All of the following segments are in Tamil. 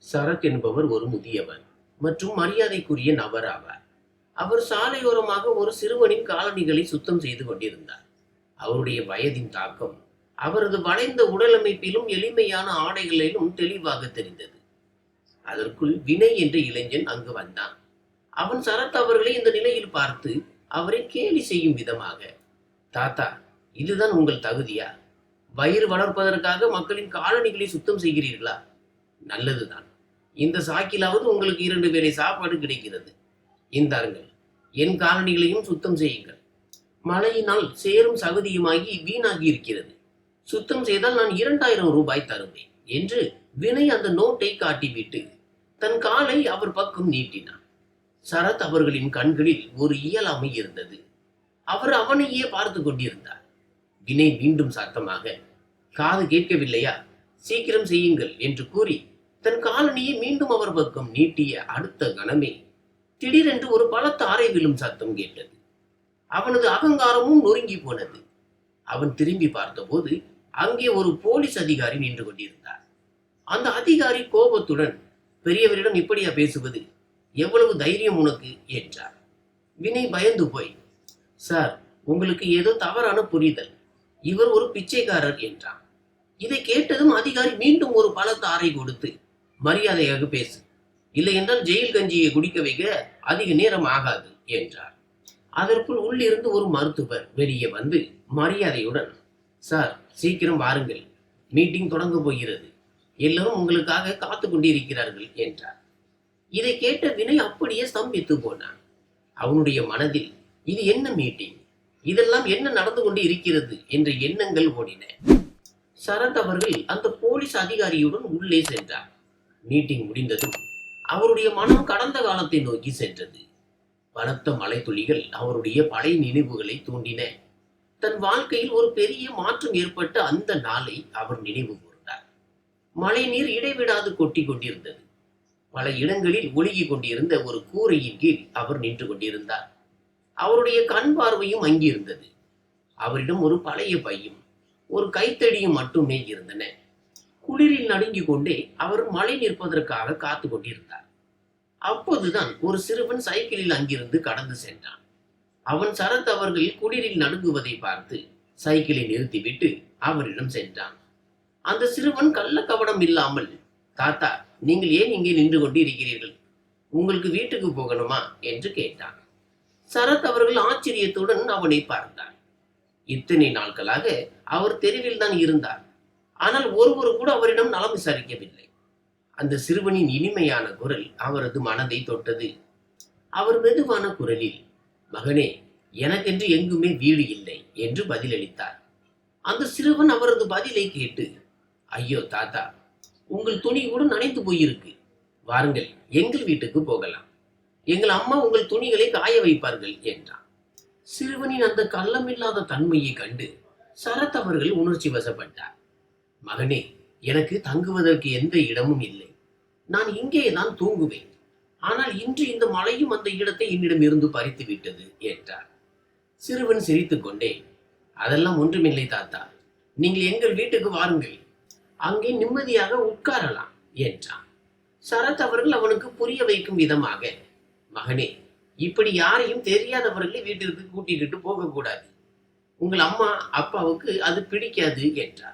சரத் என்பவர் ஒரு முதியவர் மற்றும் மரியாதைக்குரிய நபர் ஆவார். அவர் சாலையோரமாக ஒரு சிறுவனின் காலணிகளை சுத்தம் செய்து கொண்டிருந்தார். அவருடைய வயதின் தாக்கம் அவரது வளைந்த உடலமைப்பிலும் எளிமையான ஆடைகளிலும் தெளிவாக தெரிந்தது. அதற்குள் வினய் என்ற இளைஞன் அங்கு வந்தான். அவன் சரத் அவர்களை இந்த நிலையில் பார்த்து அவரை கேலி செய்யும் விதமாக, தாத்தா, இதுதான் உங்கள் தகுதியா? வயிறு வளர்ப்பதற்காக மக்களின் காலணிகளை சுத்தம் செய்கிறீர்களா? நல்லதுதான். இந்த சாக்கிலாவது உங்களுக்கு 2 வேளை சாப்பாடு கிடைக்கிறது. இந்தாருங்கள், என் காலணிகளையும் சுத்தம் செய்யுங்கள். மழையினால் சேரும் சகதியுமாகி வீணாகி இருக்கிறது. சுத்தம் செய்தால் நான் 2000 ரூபாய் தருவேன் என்று வினய் அந்த நோட்டை காட்டிவிட்டு தன் காலை அவர் பக்கம் நீட்டினான். சரத் அவர்களின் கண்களில் ஒரு இயலாமை இருந்தது. அவர் அவனையே பார்த்து கொண்டிருந்தார். வினய் மீண்டும் சத்தமாக, காது கேட்கவில்லையா? சீக்கிரம் செய்யுங்கள் என்று கூறி தன் காலணியை மீண்டும் அவர் பக்கம் நீட்டிய அடுத்த கணமே திடீரென்று ஒரு பலத்த அறை விழும் சத்தம் கேட்டது. அவனது அகங்காரமும் நொறுங்கி போனது. அவன் திரும்பி பார்த்தபோது அங்கே ஒரு போலீஸ் அதிகாரி நின்று கொண்டிருந்தார். அந்த அதிகாரி கோபத்துடன், பெரியவரிடம் இப்படியா பேசுவது? எவ்வளவு தைரியம் உனக்கு என்றார். வினய் பயந்து போய், சார், உங்களுக்கு ஏதோ தவறான புரிதல். இவர் ஒரு பிச்சைக்காரர் என்றான். இதை கேட்டதும் அதிகாரி மீண்டும் ஒரு பலத்த அறை கொடுத்து, மரியாதையாக பேசு, இல்லை என்றால் ஜெயில் கஞ்சியை குடிக்க வைக்க அதிக நேரம் ஆகாது என்றார். அதற்குள் உள்ளிருந்து ஒரு மருத்துவர் வெளியே வந்து மரியாதையுடன், சார், சீக்கிரம் வாருங்கள், மீட்டிங் தொடங்க போகிறது, எல்லோரும் உங்களுக்காக காத்து கொண்டிருக்கிறார்கள் என்றார். இதை கேட்ட வினய் அப்படியே ஸ்தம்பித்து போனான். அவனுடைய மனதில் இது என்ன மீட்டிங், இதெல்லாம் என்ன நடந்து கொண்டு இருக்கிறது என்ற எண்ணங்கள் ஓடின. சரத் அவர்கள் அந்த போலீஸ் அதிகாரியுடன் உள்ளே சென்றார். மீட்டிங் முடிந்ததும் அவருடைய மனம் கடந்த காலத்தை நோக்கி சென்றது. பலத்த மழை துளிகள் அவருடைய பழைய நினைவுகளை தூண்டின. தன் வாழ்க்கையில் ஒரு பெரிய மாற்றம் ஏற்பட்ட அந்த நாளை அவர் நினைவு கூர்ந்தார். மழை நீர் இடைவிடாது கொட்டி கொண்டிருந்தது. பல இடங்களில் ஒழுகி கொண்டிருந்த ஒரு கூரையின் கீழ் அவர் நின்று கொண்டிருந்தார். அவருடைய கண் பார்வையும் அங்கிருந்தது. அவரிடம் ஒரு பழைய பையும் ஒரு கைத்தடியும் மட்டுமே இருந்தன. குளிரில் நடுங்கிக் கொண்டே அவர் மழை நிற்பதற்காக காத்து கொண்டிருந்தார். அப்போதுதான் ஒரு சிறுவன் சைக்கிளில் அங்கிருந்து கடந்து சென்றான். அவன் சரத் அவர்கள் குளிரில் நடுங்குவதை பார்த்து சைக்கிளை நிறுத்திவிட்டு அவரிடம் சென்றான். அந்த சிறுவன் கள்ள கபடம் இல்லாமல், தாத்தா, நீங்கள் ஏன் இங்கே நின்று கொண்டு இருக்கிறீர்கள்? உங்களுக்கு வீட்டுக்கு போகணுமா என்று கேட்டான். சரத் அவர்கள் ஆச்சரியத்துடன் அவனை பார்த்தார். இத்தனை நாட்களாக அவர் தெருவில் தான் இருந்தார். ஆனால் ஒருவர் கூட அவரிடம் நலம் விசாரிக்கவில்லை. அந்த சிறுவனின் இனிமையான குரல் அவரது மனதை தொட்டது. அவர் மெதுவான குரலில், மகனே, எனக்கென்று எங்குமே வீடு இல்லை என்று பதிலளித்தார். அந்த சிறுவன் அவரது பதிலை கேட்டு, ஐயோ தாத்தா, உங்கள் துணி கூட நனைந்து போயிருக்கு. வாருங்கள், எங்கள் வீட்டுக்கு போகலாம். எங்கள் அம்மா உங்கள் துணிகளை காய வைப்பார்கள் என்றான். சிறுவனின் அந்த கள்ளமில்லாத தன்மையை கண்டு சரத் அவர்கள் உணர்ச்சி வசப்பட்டார். மகனே, எனக்கு தங்குவதற்கு எந்த இடமும் இல்லை. நான் இங்கேதான் தூங்குவேன். ஆனால் இன்று இந்த மழையும் அந்த இடத்தை என்னிடம் இருந்து பறித்து விட்டது என்றார். சிறுவன் சிரித்துக் கொண்டே, அதெல்லாம் ஒன்றுமில்லை தாத்தா, நீங்கள் எங்கள் வீட்டுக்கு வாருங்கள், அங்கே நிம்மதியாக உட்காரலாம் என்றான். சரத் அவர்கள் அவனுக்கு புரிய வைக்கும் விதமாக, மகனே, இப்படி யாரையும் தெரியாதவர்களை வீட்டிற்கு கூட்டிட்டு போகக்கூடாது. உங்கள் அம்மா அப்பாவுக்கு அது பிடிக்காது என்றார்.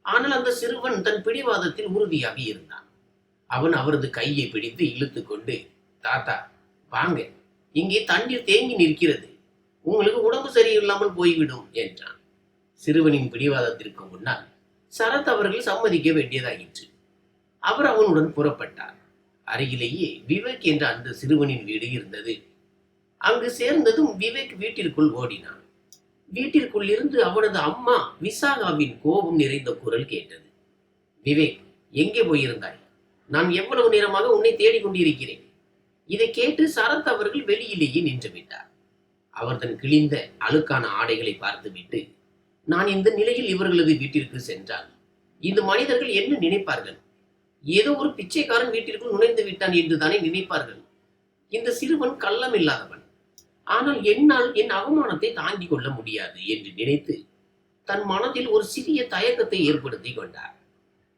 ஆனால் அந்த சிறுவன் தன் பிடிவாதத்தில் உறுதியாக இருந்தான். அவன் அவரது கையை பிடித்து இழுத்து கொண்டு, தாத்தா, வாங்க, இங்கே தண்ணீர் தேங்கி நிற்கிறது, உங்களுக்கு உடம்பு சரியில்லாமல் போய்விடும் என்றான். சிறுவனின் பிடிவாதத்திற்கு முன்னால் சரத் அவர்கள் சம்மதிக்க வேண்டியதாயிற்று. அவர் அவனுடன் புறப்பட்டார். அருகிலேயே விவேக் என்ற அந்த சிறுவனின் வீடு இருந்தது. அங்கு சேர்ந்ததும் விவேக் வீட்டிற்குள் ஓடினான். வீட்டிற்குள் இருந்து அவனது அம்மா விசாகாவின் கோபம் நிறைந்த குரல் கேட்டது. விவேக், எங்கே போயிருந்தாய்? நான் எவ்வளவு நேரமாக உன்னை தேடிக்கொண்டிருக்கிறேன். இதை கேட்டு சரத் அவர்கள் வெளியிலேயே நின்று விட்டார். அவர் தன் கிழிந்த அழுக்கான ஆடைகளை பார்த்துவிட்டு, நான் இந்த நிலையில் இவர்களது வீட்டிற்கு சென்றால் இந்த மனிதர்கள் என்ன நினைப்பார்கள்? ஏதோ ஒரு பிச்சைக்காரன் வீட்டிற்குள் நுழைந்து விட்டான் என்றுதானே நினைப்பார்கள். இந்த சிறுவன் கள்ளம் இல்லாதவன். ஆனால் என்னால் என் அவமானத்தை தாங்கிக் கொள்ள முடியாது என்று நினைத்து தன் மனதில் ஒரு சிறிய தயக்கத்தை ஏற்படுத்தி கொண்டார்.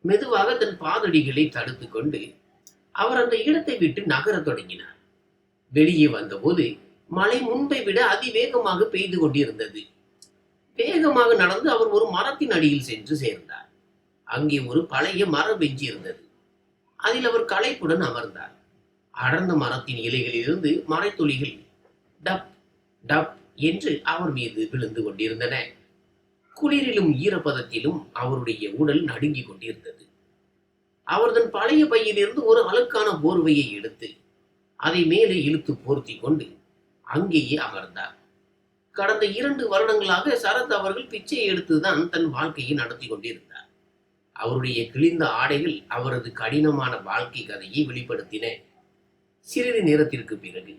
மெதுவாக தன் பாதடிகளை தடுத்து கொண்டு அவர் அந்த இடத்தை விட்டு நகரத் தொடங்கினார். வெளியே வந்தபோது மழை முன்பை விட அதிவேகமாக பெய்து கொண்டிருந்தது. வேகமாக நடந்து அவர் ஒரு மரத்தின் அடியில் சென்று சேர்ந்தார். அங்கே ஒரு பழைய மர பெஞ்சி இருந்தது. அதில் அவர் களைப்புடன் அமர்ந்தார். அடர்ந்த மரத்தின் இலைகளிலிருந்து மரைத்துளிகள் டப் டப் என்று அவர் மீது விழுந்து கொண்டிருந்தன. குளிரிலும் ஈரப்பதத்திலும் அவருடைய உடல் நடுங்கிக் கொண்டிருந்தது. அவர் தன் பழைய பையிலிருந்து ஒரு அழுக்கான போர்வையை எடுத்து அதை மேலே இழுத்து போர்த்தி கொண்டு அங்கேயே அமர்ந்தார். கடந்த 2 வருடங்களாக சரத் அவர்கள் பிச்சை எடுத்துதான் தன் வாழ்க்கையை நடத்தி கொண்டிருந்தார். அவருடைய கிழிந்த ஆடைகள் அவரது கடினமான வாழ்க்கை கதையை வெளிப்படுத்தின. சிறிது நேரத்திற்கு பிறகு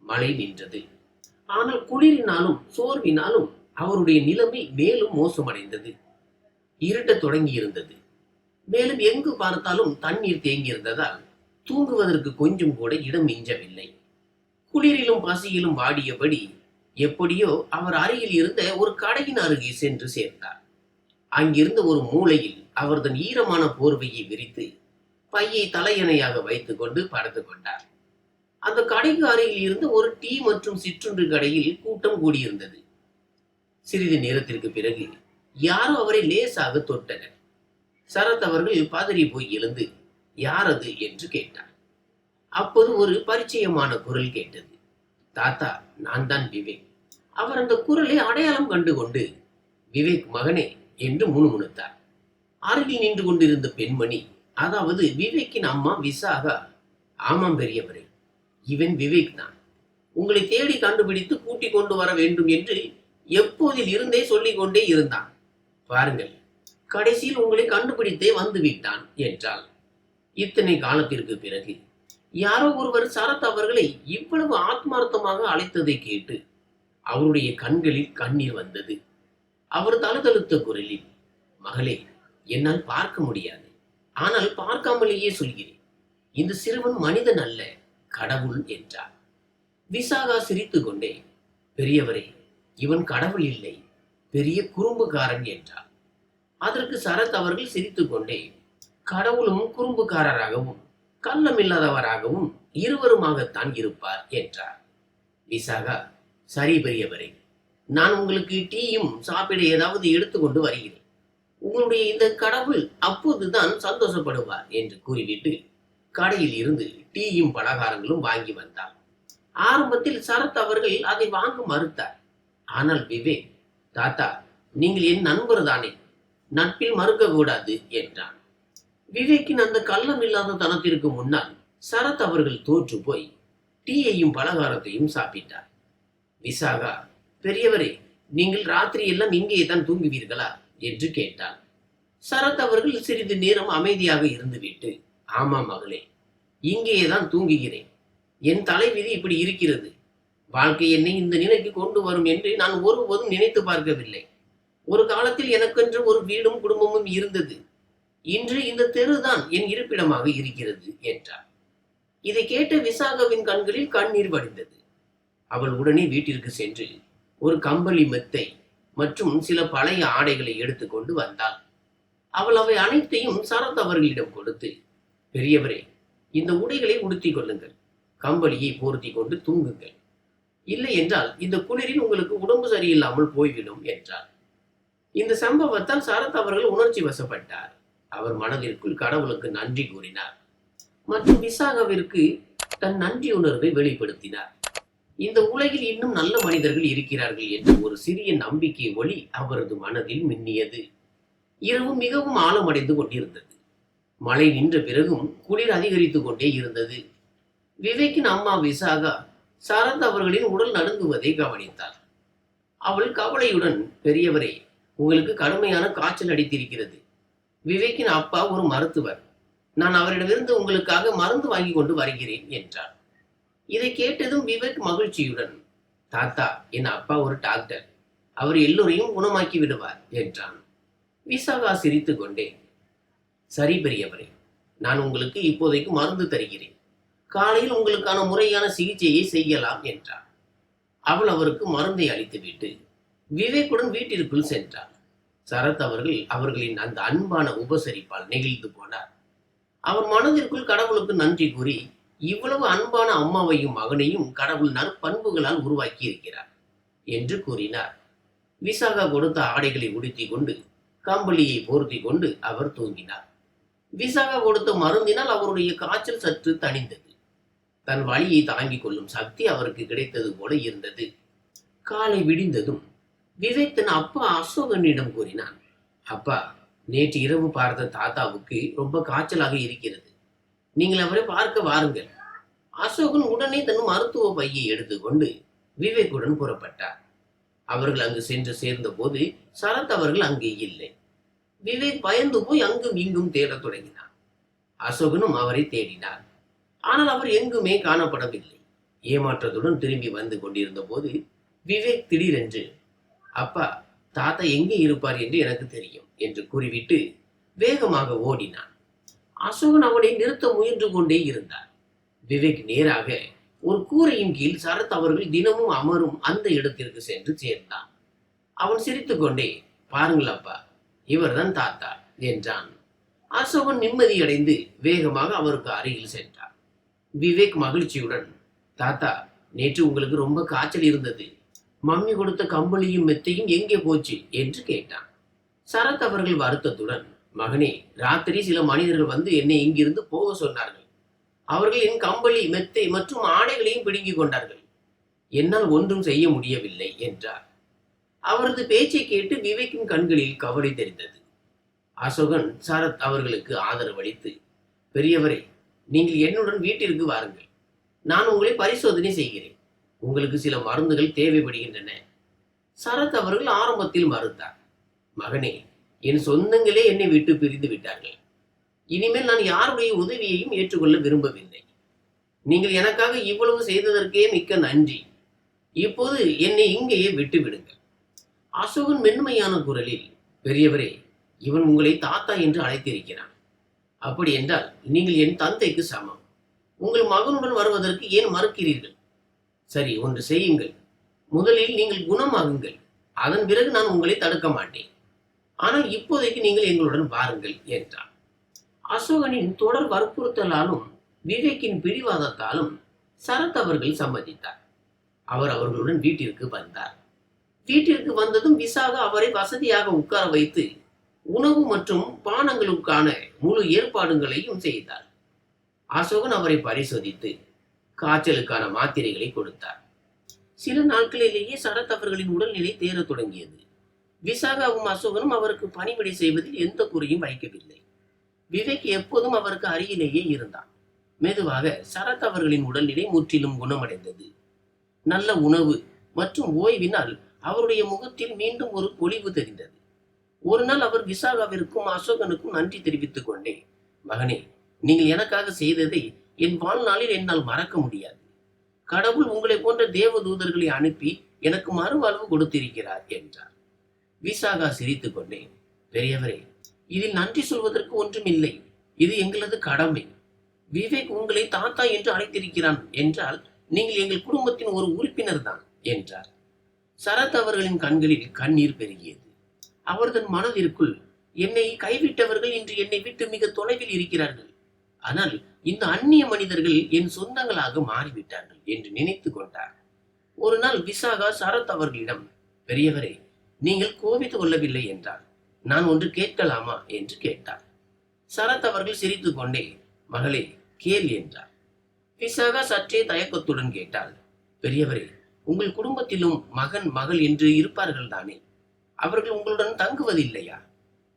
மழை நின்றது. ஆனால் குளிரினாலும் சோர்வினாலும் அவருடைய நிலைமை மேலும் மோசமடைந்தது. இருட்டத் தொடங்கி இருந்தது. மேலும் எங்கு பார்த்தாலும் தண்ணீர் தேங்கியிருந்ததால் தூங்குவதற்கு கொஞ்சம் கூட இடம் மிஞ்சவில்லை. குளிரிலும் பசியிலும் வாடியபடி எப்படியோ அவர் அருகில் இருந்த ஒரு கடையின் அருகே சென்று சேர்ந்தார். அங்கிருந்த ஒரு மூலையில் அவர் தன் ஈரமான போர்வையை விரித்து பையை தலையணையாக வைத்துக் கொண்டு படுத்துக் கொண்டார். அந்த கடைக்கு அருகில் இருந்த ஒரு டீ மற்றும் சிற்றுண்டு கடையில் கூட்டம் கூடியிருந்தது. சிறிது நேரத்திற்கு பிறகு யாரோ அவரை லேசாக தொட்டனர். சரத் அவர்கள் பதறி போய் எழுந்து யார் அது என்று கேட்டார். அப்போது ஒரு பரிச்சயமான குரல் கேட்டது. தாத்தா, நான் தான் விவேக். அவர் அந்த குரலை அடையாளம் கண்டு கொண்டு விவேக் மகனே என்று முணுமுணுத்தார். அருகில் நின்று கொண்டிருந்த பெண்மணி, அதாவது விவேக்கின் அம்மா விசாகா, ஆமாம் பெரியவரே, இவன் விவேக் தான். உங்களை தேடி கண்டுபிடித்து கூட்டிக் கொண்டு வர வேண்டும் என்று எப்போதில் இருந்தே சொல்லிக் கொண்டே இருந்தான். பாருங்கள், கடைசியில் உங்களை கண்டுபிடித்தே வந்து விட்டான் என்றாள். இத்தனை காலத்திற்கு பிறகு யாரோ ஒருவர் சரத் அவர்களை இவ்வளவு ஆத்மார்த்தமாக அழைத்ததை கேட்டு அவருடைய கண்களில் கண்ணீர் வந்தது. அவர் தழுதழுத்த குரலில், மகளே, என்னால் பார்க்க முடியாது, ஆனால் பார்க்காமலேயே சொல்கிறேன், இந்த சிறுவன் மனிதன் அல்ல, கடவுள் என்றார். விசாகா சிரித்து கொண்டே, பெரியவரே, இவன் கடவுள் இல்லை, பெரிய குறும்புக்காரன் என்றார். அதற்கு சரத் அவர்கள் சிரித்துக் கொண்டே, கடவுளும் குறும்புக்காரராகவும் கள்ளமில்லாதவராகவும் இருவருமாகத்தான் இருப்பார் என்றார். விசாகா, சரி பெரியவரே, நான் உங்களுக்கு டீயும் சாப்பிட ஏதாவது எடுத்துக்கொண்டு வருகிறேன். உங்களுடைய இந்த கடவுள் அப்போதுதான் சந்தோஷப்படுவார் என்று கூறிவிட்டு கடையில் இருந்து டீயும் பலகாரங்களும் வாங்கி வந்தார். ஆரம்பத்தில் சரத் அவர்கள் அதை வாங்க மறுத்தார். ஆனால் விவேக், தாத்தா, நீங்கள் என் நண்பர் தானே, நட்பில் மறுக்க கூடாது என்றான். விவேக்கின் அந்த கள்ளம் இல்லாத தனத்திற்கு முன்னால் சரத் அவர்கள் தோற்று போய் டீயையும் பலகாரத்தையும் சாப்பிட்டார். விசாகா, பெரியவரே, நீங்கள் ராத்திரி எல்லாம் இங்கே தான் தூங்குவீர்களா என்று கேட்டார். சரத் அவர்கள் சிறிது நேரம் அமைதியாக இருந்துவிட்டு, ஆமாம் மகளே, இங்கேதான் தூங்குகிறேன். என் தலைவிதி இப்படி இருக்கிறது. வாழ்க்கை என்னை இந்த நிலைக்கு கொண்டு வரும் என்று நான் ஒருபோதும் நினைத்து பார்க்கவில்லை. ஒரு காலத்தில் எனக்கென்று ஒரு வீடும் குடும்பமும் இருந்தது. இன்று இந்த தெருதான் என் இருப்பிடமாக இருக்கிறது என்றார். இதை கேட்ட விசாகாவின் கண்களில் கண்ணீர் வடிந்தது. அவள் உடனே வீட்டிற்கு சென்று ஒரு கம்பளி மெத்தை மற்றும் சில பழைய ஆடைகளை எடுத்துக்கொண்டு வந்தாள். அவள் அவை அனைத்தையும் சரத் அவர்களிடம் கொடுத்து, பெரியவரே, இந்த உடைகளை உடுத்திக் கொள்ளுங்கள், கம்பளியை போர்த்தி கொண்டு தூங்குங்கள், இல்லை என்றால் இந்த குளிரில் உங்களுக்கு உடம்பு சரியில்லாமல் போய்விடும் என்றார். இந்த சம்பவத்தால் சரத் அவர்கள் உணர்ச்சி வசப்பட்டார். அவர் மனதிற்குள் கடவுளுக்கு நன்றி கூறினார் மற்றும் விசாகாவிற்கு தன் நன்றி உணர்வை வெளிப்படுத்தினார். இந்த உலகில் இன்னும் நல்ல மனிதர்கள் இருக்கிறார்கள் என்ற ஒரு சிறிய நம்பிக்கை ஒளி அவரது மனதில் மின்னியது. இரவு மிகவும் ஆழமடைந்து கொண்டிருந்தது. மழை நின்ற பிறகும் குளிர் அதிகரித்துக் கொண்டே இருந்தது. விவேக்கின் அம்மா விசாகா சரத் அவர்களின் உடல் நடுங்குவதை கவனித்தாள். அவள் கவலையுடன், பெரியவரே, உங்களுக்கு கடுமையான காய்ச்சல் அடித்திருக்கிறது. விவேக்கின் அப்பா ஒரு மருத்துவர். நான் அவரிடமிருந்து உங்களுக்காக மருந்து வாங்கி கொண்டு வருகிறேன் என்றார். இதை கேட்டதும் விவேக் மகிழ்ச்சியுடன், தாத்தா, என் அப்பா ஒரு டாக்டர், அவர் எல்லோரையும் குணமாக்கி விடுவார் என்றான். விசாகா சிரித்து கொண்டே, சரி பெரியவரே, நான் உங்களுக்கு இப்போதைக்கு மருந்து தருகிறேன். காலையில் உங்களுக்கான முறையான சிகிச்சையை செய்யலாம் என்றார். அவள் அவருக்கு மருந்தை அளித்துவிட்டு விவேக்குடன் வீட்டிற்குள் சென்றார். சரத் அவர்கள் அவர்களின் அந்த அன்பான உபசரிப்பால் நெகிழ்ந்து போனார். அவர் மனதிற்குள் கடவுளுக்கு நன்றி கூறி, இவ்வளவு அன்பான அம்மாவையும் மகனையும் கடவுள் நற்பண்புகளால் உருவாக்கி இருக்கிறார் என்று கூறினார். விசாகா கொடுத்த ஆடைகளை உடுத்திக் கொண்டு கம்பளியை போர்த்தி கொண்டு அவர் தூங்கினார். விசாகா கொடுத்த மருந்தினால் அவருடைய காய்ச்சல் சற்று தணிந்தது. தன் வலியை தாங்கிக் கொள்ளும் சக்தி அவருக்கு கிடைத்தது போல இருந்தது. காலை விடிந்ததும் விவேக் தன் அப்பா அசோகனிடம் கூறினான், அப்பா, நேற்று இரவு பார்த்த தாத்தாவுக்கு ரொம்ப காய்ச்சலாக இருக்கிறது. நீங்கள் அவரை பார்க்க வாருங்கள். அசோகன் உடனே தன் மருத்துவ பையை எடுத்துக்கொண்டு விவேக்குடன் புறப்பட்டார். அவர்கள் அங்கு சென்று சேர்ந்த போது சரத் அவர்கள் அங்கே இல்லை. விவேக் பயந்து போய் அங்கும் இங்கும் தேடத் தொடங்கினார். அசோகனும் அவரை தேடினார். ஆனால் அவர் எங்குமே காணப்படவில்லை. ஏமாற்றத்துடன் திரும்பி வந்து கொண்டிருந்த போது விவேக் திடீரென்று, அப்பா, தாத்தா எங்கே இருப்பார் என்று எனக்கு தெரியும் என்று கூறிவிட்டு வேகமாக ஓடினான். அசோகன் அவனை நிறுத்த முயன்று கொண்டே இருந்தார். விவேக் நேராக ஒரு கூரையின் கீழ் சரத் அவர்கள் தினமும் அமரும் அந்த இடத்திற்கு சென்று சேர்ந்தான். அவன் சிரித்துக்கொண்டே, பாருங்கள் அப்பா, இவர்தான் தாத்தா என்றான். அசோகன் நிம்மதியடைந்து வேகமாக அவருக்கு அருகில் சென்றார். விவேக் மகிழ்ச்சியுடன், தாத்தா, நேற்று உங்களுக்கு ரொம்ப காய்ச்சல் இருந்தது. மம்மி கொடுத்த கம்பளியும் மெத்தையும் எங்கே போச்சு என்று கேட்டான். சரத் அவர்கள் வருத்தத்துடன், மகனே, ராத்திரி சில மனிதர்கள் வந்து என்னை இங்கிருந்து போக சொன்னார்கள். அவர்கள் என் கம்பளி, மெத்தை மற்றும் ஆடைகளையும் பிடுங்கிக் கொண்டார்கள். என்னால் ஒன்றும் செய்ய முடியவில்லை என்றார். அவரது பேச்சை கேட்டு விவேக்கின் கண்களில் கவலை தெரிந்தது. அசோகன் சரத் அவர்களுக்கு ஆதரவளித்து, பெரியவரே, நீங்கள் என்னுடன் வீட்டிற்கு வாருங்கள். நான் உங்களை பரிசோதனை செய்கிறேன். உங்களுக்கு சில மருந்துகள் தேவைப்படுகின்றன. சரத் அவர்கள் ஆரம்பத்தில் மறுத்தார். மகனே, என் சொந்தங்களே என்னை விட்டு பிரிந்து விட்டார்கள். இனிமேல் நான் யாருடைய உதவியையும் ஏற்றுக்கொள்ள விரும்பவில்லை. நீங்கள் எனக்காக இவ்வளவு செய்ததற்கே மிக்க நன்றி. இப்போது என்னை இங்கேயே விட்டு விடுங்கள். அசோகன் மென்மையான குரலில், பெரியவரே, இவன் உங்களை தாத்தா என்று அழைத்திருக்கிறான். அப்படி என்றால் நீங்கள் என் தந்தைக்கு சமம். உங்கள் மகனுடன் வருவதற்கு ஏன் மறுக்கிறீர்கள்? சரி, ஒன்று செய்யுங்கள். முதலில் நீங்கள் குணமாகுங்கள். அதன் பிறகு நான் உங்களை தடுக்க மாட்டேன். ஆனால் இப்போதைக்கு நீங்கள் எங்களுடன் வாருங்கள் என்றார். அசோகனின் தொடர் வற்புறுத்தலாலும் விவேக்கின் பிடிவாதத்தாலும் சரத் அவர்கள் சம்மதித்தார். அவர் அவர்களுடன் வீட்டிற்கு வந்தார். வீட்டிற்கு வந்ததும் விசாகா அவரை வசதியாக உட்கார வைத்து உணவு மற்றும் பானங்களுக்கான முழு ஏற்பாடுகளையும் செய்தார். அசோகன் அவரை பரிசோதித்து காய்ச்சலுக்கான மாத்திரைகளை கொடுத்தார். சில நாட்களிலேயே சரத் அவர்களின் உடல்நிலை தேரத் தொடங்கியது. விசாகாவும் அசோகனும் அவருக்கு பணிவிடை செய்வதில் எந்த குறையும் வைக்கவில்லை. விவேக் எப்போதும் அவருக்கு அருகிலேயே இருந்தான். மெதுவாக சரத் அவர்களின் உடல்நிலை முற்றிலும் குணமடைந்தது. நல்ல உணவு மற்றும் ஓய்வினால் அவருடைய முகத்தில் மீண்டும் ஒரு பொலிவு தெரிந்தது. ஒரு நாள் அவர் விசாகாவிற்கும் அசோகனுக்கும் நன்றி தெரிவித்துக் கொண்டே, மகனே, நீங்கள் எனக்காக செய்ததை என் வாழ்நாளில் என்னால் மறக்க முடியாது. கடவுள் உங்களை போன்ற தேவதூதர்களை அனுப்பி எனக்கு மறுவாழ்வு கொடுத்திருக்கிறார் என்றார். விசாகா சிரித்துக் கொண்டே, பெரியவரே, இதில் நன்றி சொல்வதற்கு ஒன்றுமில்லை. இது எங்களது கடமை. விவேக் உங்களை தாத்தா என்று அழைத்திருக்கிறான் என்றால் நீங்கள் எங்கள் குடும்பத்தின் ஒரு உறுப்பினர் தான் என்றார். சரத் அவர்களின் கண்களில் கண்ணீர் பெருகியது. அவர் தன் மனதிற்குள், என்னை கைவிட்டவர்கள் இன்று என்னை விட்டு மிக தொலைவில் இருக்கிறார்கள். ஆனால் இந்த அந்நிய மனிதர்கள் என் சொந்தங்களாக மாறிவிட்டார்கள் என்று நினைத்து கொண்டார். ஒரு நாள் விசாகா சரத் அவர்களிடம், பெரியவரே, நீங்கள் கோபித்துக் கொள்ளவில்லை என்றால் நான் ஒன்று கேட்கலாமா என்று கேட்டார். சரத் அவர்கள் சிரித்துக் கொண்டே, மகளே, கேள் என்றார். விசாகா சற்றே தயக்கத்துடன் கேட்டால், பெரியவரே, உங்கள் குடும்பத்திலும் மகன் மகள் என்று இருப்பார்கள் தானே? அவர்கள் உங்களுடன் தங்குவதில்லையா?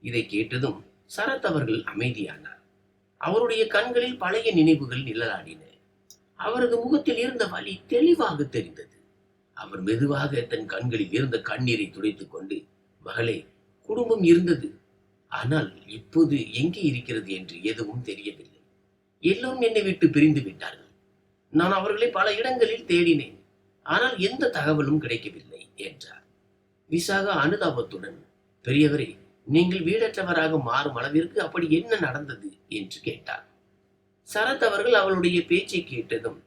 இதை கேட்டதும் சரத் அவர்கள் அமைதியானார். அவருடைய கண்களில் பழைய நினைவுகள் நிழலாடின. அவரது முகத்தில் இருந்த வலி தெளிவாக தெரிந்தது. அவர் மெதுவாக தன் கண்களில் இருந்த கண்ணீரை துடைத்துக் கொண்டு, மகளே, குடும்பம் இருந்தது. ஆனால் இப்போது எங்கே இருக்கிறது என்று எதுவும் தெரியவில்லை. எல்லோரும் என்னை விட்டு பிரிந்து விட்டார்கள். நான் அவர்களை பல இடங்களில் தேடினேன். ஆனால் எந்த தகவலும் கிடைக்கவில்லை என்றார். விசாகா அனுதாபத்துடன், பெரியவரே, நீங்கள் வீடற்றவராக மாறும் அளவிற்கு அப்படி என்ன நடந்தது என்று கேட்டார். சரத் அவர்கள் அவளுடைய பேச்சை கேட்டதும்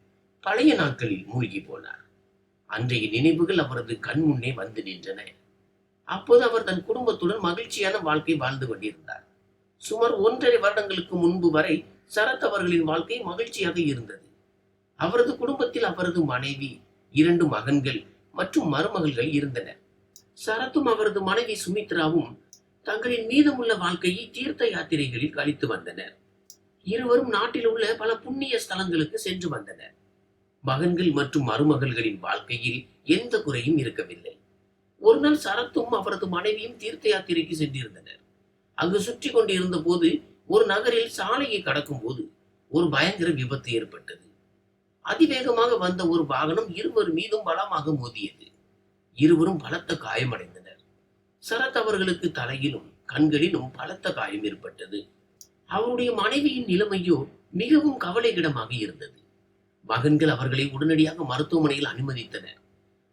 பழைய நாட்களில் மூழ்கி போனார். அன்றைய நினைவுகள் அவரது கண் முன்னே வந்து நின்றன. அப்போது அவர் தன் குடும்பத்துடன் மகிழ்ச்சியான வாழ்க்கை வாழ்ந்து கொண்டிருந்தார். சுமார் 1.5 வருடங்களுக்கு முன்பு வரை சரத் அவர்களின் வாழ்க்கை மகிழ்ச்சியாக இருந்தது. அவரது குடும்பத்தில் அவரது மனைவி, 2 மகன்கள் மற்றும் மருமகள்கள் இருந்தனர். சரத்தும் அவரது மனைவி சுமித்ராவும் தங்களின் மீதமுள்ள வாழ்க்கையை தீர்த்த யாத்திரைகளில் கழித்து வந்தனர். இருவரும் நாட்டில் உள்ள பல புண்ணிய ஸ்தலங்களுக்கு சென்று வந்தனர். மகன்கள் மற்றும் மருமகள்களின் வாழ்க்கையில் எந்த குறையும் இருக்கவில்லை. ஒரு நாள் சரத்தும் அவரது மனைவியும் தீர்த்த யாத்திரைக்கு சென்றிருந்தனர். அங்கு சுற்றி கொண்டிருந்த போது ஒரு நகரில் சாலையை கடக்கும் போது ஒரு பயங்கர விபத்து ஏற்பட்டது. அதிவேகமாக வந்த ஒரு வாகனம் இருவர் மீதும் பலமாக மோதியது. இருவரும் பலத்த காயமடைந்தனர். சரத் அவர்களுக்கு தலையிலும் கண்களிலும் பலத்த காயம் ஏற்பட்டது. அவருடைய மனைவியின் நிலைமையோ மிகவும் கவலைக்கிடமாக இருந்தது. மகன்கள் அவர்களை உடனடியாக மருத்துவமனையில் அனுமதித்தனர்.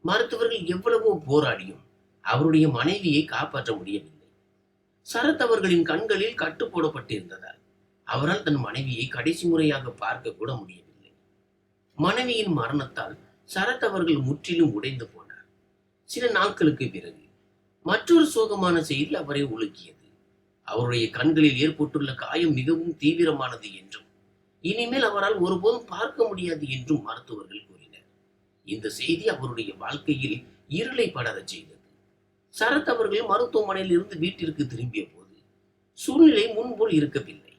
மருத்துவர்கள் எவ்வளவோ போராடியும் அவருடைய மனைவியை காப்பாற்ற முடியவில்லை. சரத் அவர்களின் கண்களில் கட்டு போடப்பட்டிருந்ததால் அவரால் தன் மனைவியை கடைசி முறையாக பார்க்க கூட முடியவில்லை. மனைவியின் மரணத்தால் சரத் அவர்கள் முற்றிலும் உடைந்து போனார். சில நாட்களுக்கு பிறகு மற்றொரு சோகமான செய்தி அவரை உலுக்கியது. அவருடைய கண்களில் ஏற்பட்டுள்ள காயம் மிகவும் தீவிரமானது என்றும் இனிமேல் அவரால் ஒருபோதும் பார்க்க முடியாது என்றும் மருத்துவர்கள் கூறினர். இந்த செய்தி அவருடைய வாழ்க்கையில் இருளை படரச் செய்தது. சரத் அவர்கள் மருத்துவமனையில் இருந்து வீட்டிற்கு திரும்பிய போது சூழ்நிலை முன்போல் இருக்கவில்லை.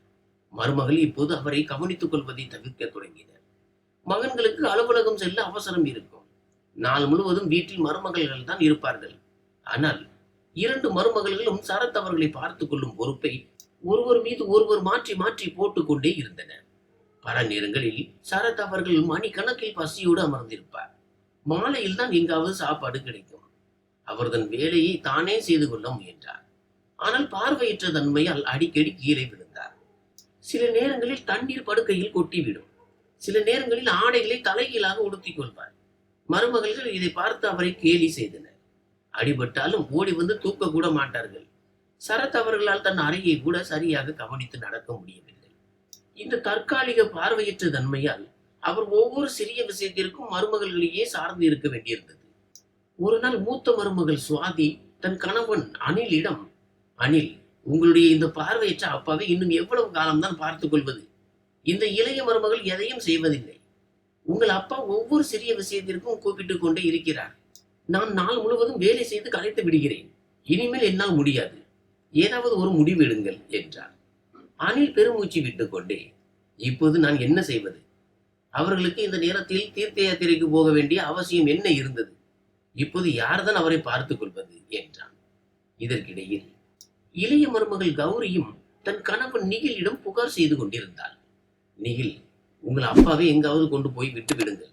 மருமகள் இப்போது அவரை கவனித்துக் கொள்வதை தவிர்க்க தொடங்கினர். மகன்களுக்கு அலுவலகம் செல்ல அவசரம் இருக்கும். நாள் முழுவதும் வீட்டில் மருமகள்கள் தான் இருப்பார்கள். ஆனால் 2 மருமகள்களும் சரத் அவர்களை பார்த்துக் கொள்ளும் பொறுப்பை ஒருவர் மீது ஒருவர் மாற்றி மாற்றி போட்டுக் கொண்டே இருந்தனர். பல நேரங்களில் சரத் அவர்கள் மணிக்கணக்கில் பசியோடு அமர்ந்திருப்பார். மாலையில் தான் எங்காவது சாப்பாடு கிடைக்கும். அவர் தன் வேலையை தானே செய்து கொள்ள முயன்றார். ஆனால் பார்வையற்ற தன்மையால் அடிக்கடி கீழே விழுந்தார். சில நேரங்களில் தண்ணீர் படுக்கையில் கொட்டிவிடும். சில நேரங்களில் ஆடைகளை தலைகீழாக உடுத்திக் கொள்வார். மருமகள்கள் இதை பார்த்து அவரை கேலி செய்தனர். அடிபட்டாலும் ஓடி வந்து தூக்க கூட மாட்டார்கள். சரத் அவர்களால் தன் அறையை கூட சரியாக கவனித்து நடக்க முடியவில்லை. இந்த தற்காலிக பார்வையற்ற தன்மையால் அவர் ஒவ்வொரு சிறிய விஷயத்திற்கும் மருமகள்களையே சார்ந்து இருக்க வேண்டியிருந்தது. ஒரு நாள் மூத்த மருமகள் சுவாதி தன் கணவன் அனிலிடம், அனில், உங்களுடைய இந்த பார்வையற்ற அப்பாவை இன்னும் எவ்வளவு காலம்தான் பார்த்துக் கொள்வது? இந்த இளைய மருமகள் எதையும் செய்வதில்லை. உங்கள் அப்பா ஒவ்வொரு சிறிய விஷயத்திற்கும் கூப்பிட்டுக் கொண்டே இருக்கிறார். நான் நாள் முழுவதும் வேலை செய்து கலைத்து விடுகிறேன். இனிமேல் என்னால் முடியாது. ஏதாவது ஒரு முடிவு எடுங்கள் என்றார். அனில் பெருமூச்சு விட்டுக் கொண்டே, இப்போது நான் என்ன செய்வது? அவர்களுக்கு இந்த நேரத்தில் தீர்த்த யாத்திரைக்கு போக வேண்டிய அவசியம் என்ன இருந்தது? இப்போது யார்தான் அவரை பார்த்துக் கொள்வது என்றான். இதற்கிடையில் இளைய மருமகள் கௌரியும் தன் கணவன் நிகிலிடம் புகார் செய்து கொண்டிருந்தாள். நிகில், உங்கள் அப்பாவை எங்காவது கொண்டு போய் விட்டு விடுங்கள்.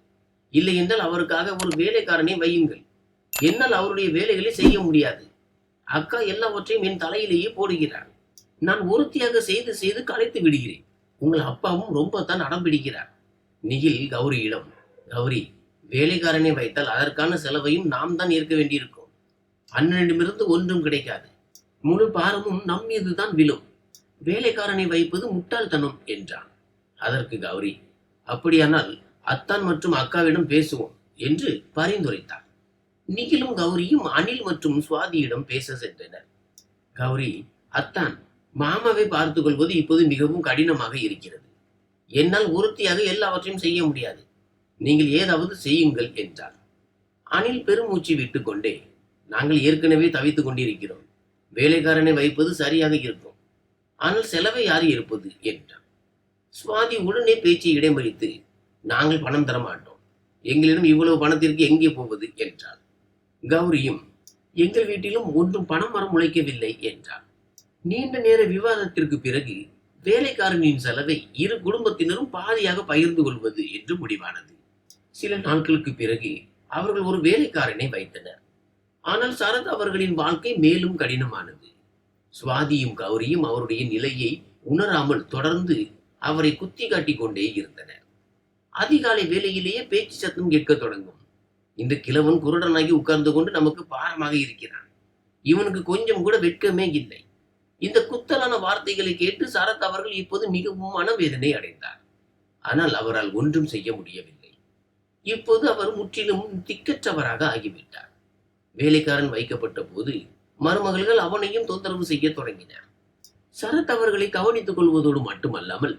இல்லை என்றால் அவருக்காக ஒரு வேலைக்காரனை வையுங்கள். என்னால் அவருடைய வேலைகளை செய்ய முடியாது. அக்கா எல்லாவற்றையும் என் தலையிலேயே போடுகிறார். நான் ஒருத்தியாக செய்து செய்து கலைத்து விடுகிறேன். உங்கள் அப்பாவும் ரொம்ப தான் அடம் பிடிக்கிறார். நிகில் கௌரியிடம், கௌரி, வேலைக்காரனை வைத்தால் அதற்கான செலவையும் நாம் தான் ஏற்க வேண்டியிருக்கும். அண்ணனிடமிருந்து ஒன்றும் கிடைக்காது. முழு பாரமும் நம் மீதுதான் விழும். வேலைக்காரனை வைப்பது முட்டாள்தனம் என்றான். அதற்கு கௌரி, அப்படியானால் அத்தான் மற்றும் அக்காவிடம் பேசுவோம் என்று பரிந்துரைத்தார். நிகிலும் கௌரியும் அனில் மற்றும் சுவாதியிடம் பேச சென்றனர். கௌரி, அத்தான், மாமாவை பார்த்துக் கொள்வது இப்போது மிகவும் கடினமாக இருக்கிறது. என்னால் ஒருத்தியாக எல்லாவற்றையும் செய்ய முடியாது. நீங்கள் ஏதாவது செய்யுங்கள் என்றார். அனில் பெருமூச்சு விட்டுக் கொண்டே, நாங்கள் ஏற்கனவே தவித்துக் கொண்டிருக்கிறோம். வேலைக்காரனை வைப்பது சரியாக இருக்கும். ஆனால் செலவை யார் இருப்பது என்றார். சுவாதி உடனே பேச்சை இடைமறித்து, நாங்கள் பணம் தர மாட்டோம். எங்களிடம் இவ்வளவு பணத்திற்கு எங்கே போவது என்றார். கௌரியும், எங்கள் வீட்டிலும் ஒன்றும் பணம் மரம் முளைக்கவில்லை என்றார். நீண்ட நேர விவாதத்திற்கு பிறகு வேலைக்காரனின் செலவை இரு குடும்பத்தினரும் பாதியாக பகிர்ந்து கொள்வது என்று முடிவானது. சில நாட்களுக்கு பிறகு அவர்கள் ஒரு வேலைக்காரனை வைத்தனர். ஆனால் சரத் அவர்களின் வாழ்க்கை மேலும் கடினமானது. சுவாதியும் கௌரியும் அவருடைய நிலையை உணராமல் தொடர்ந்து அவரை குத்தி காட்டிக் கொண்டே இருந்தனர். அதிகாலை வேளையிலேயே பேச்சு சத்தம் கேட்க தொடங்கும். இந்த கிழவன் குருடனாகி உட்கார்ந்து கொண்டு நமக்கு பாரமாக இருக்கிறான். இவனுக்கு கொஞ்சம் கூட வெட்கமே இல்லை. இந்த குத்தலான வார்த்தைகளை கேட்டு சரத் அவர்கள் இப்போது மிகவும் மனவேதனை அடைந்தார். ஆனால் அவரால் ஒன்றும் செய்ய முடியவில்லை. இப்போது அவர் முற்றிலும் திக்கற்றவராக ஆகிவிட்டார். வேலைக்காரன் வைக்கப்பட்ட போது மருமகள்கள் அவனையும் தொந்தரவு செய்ய தொடங்கினார். சரத் அவர்களை கவனித்துக் கொள்வதோடு மட்டுமல்லாமல்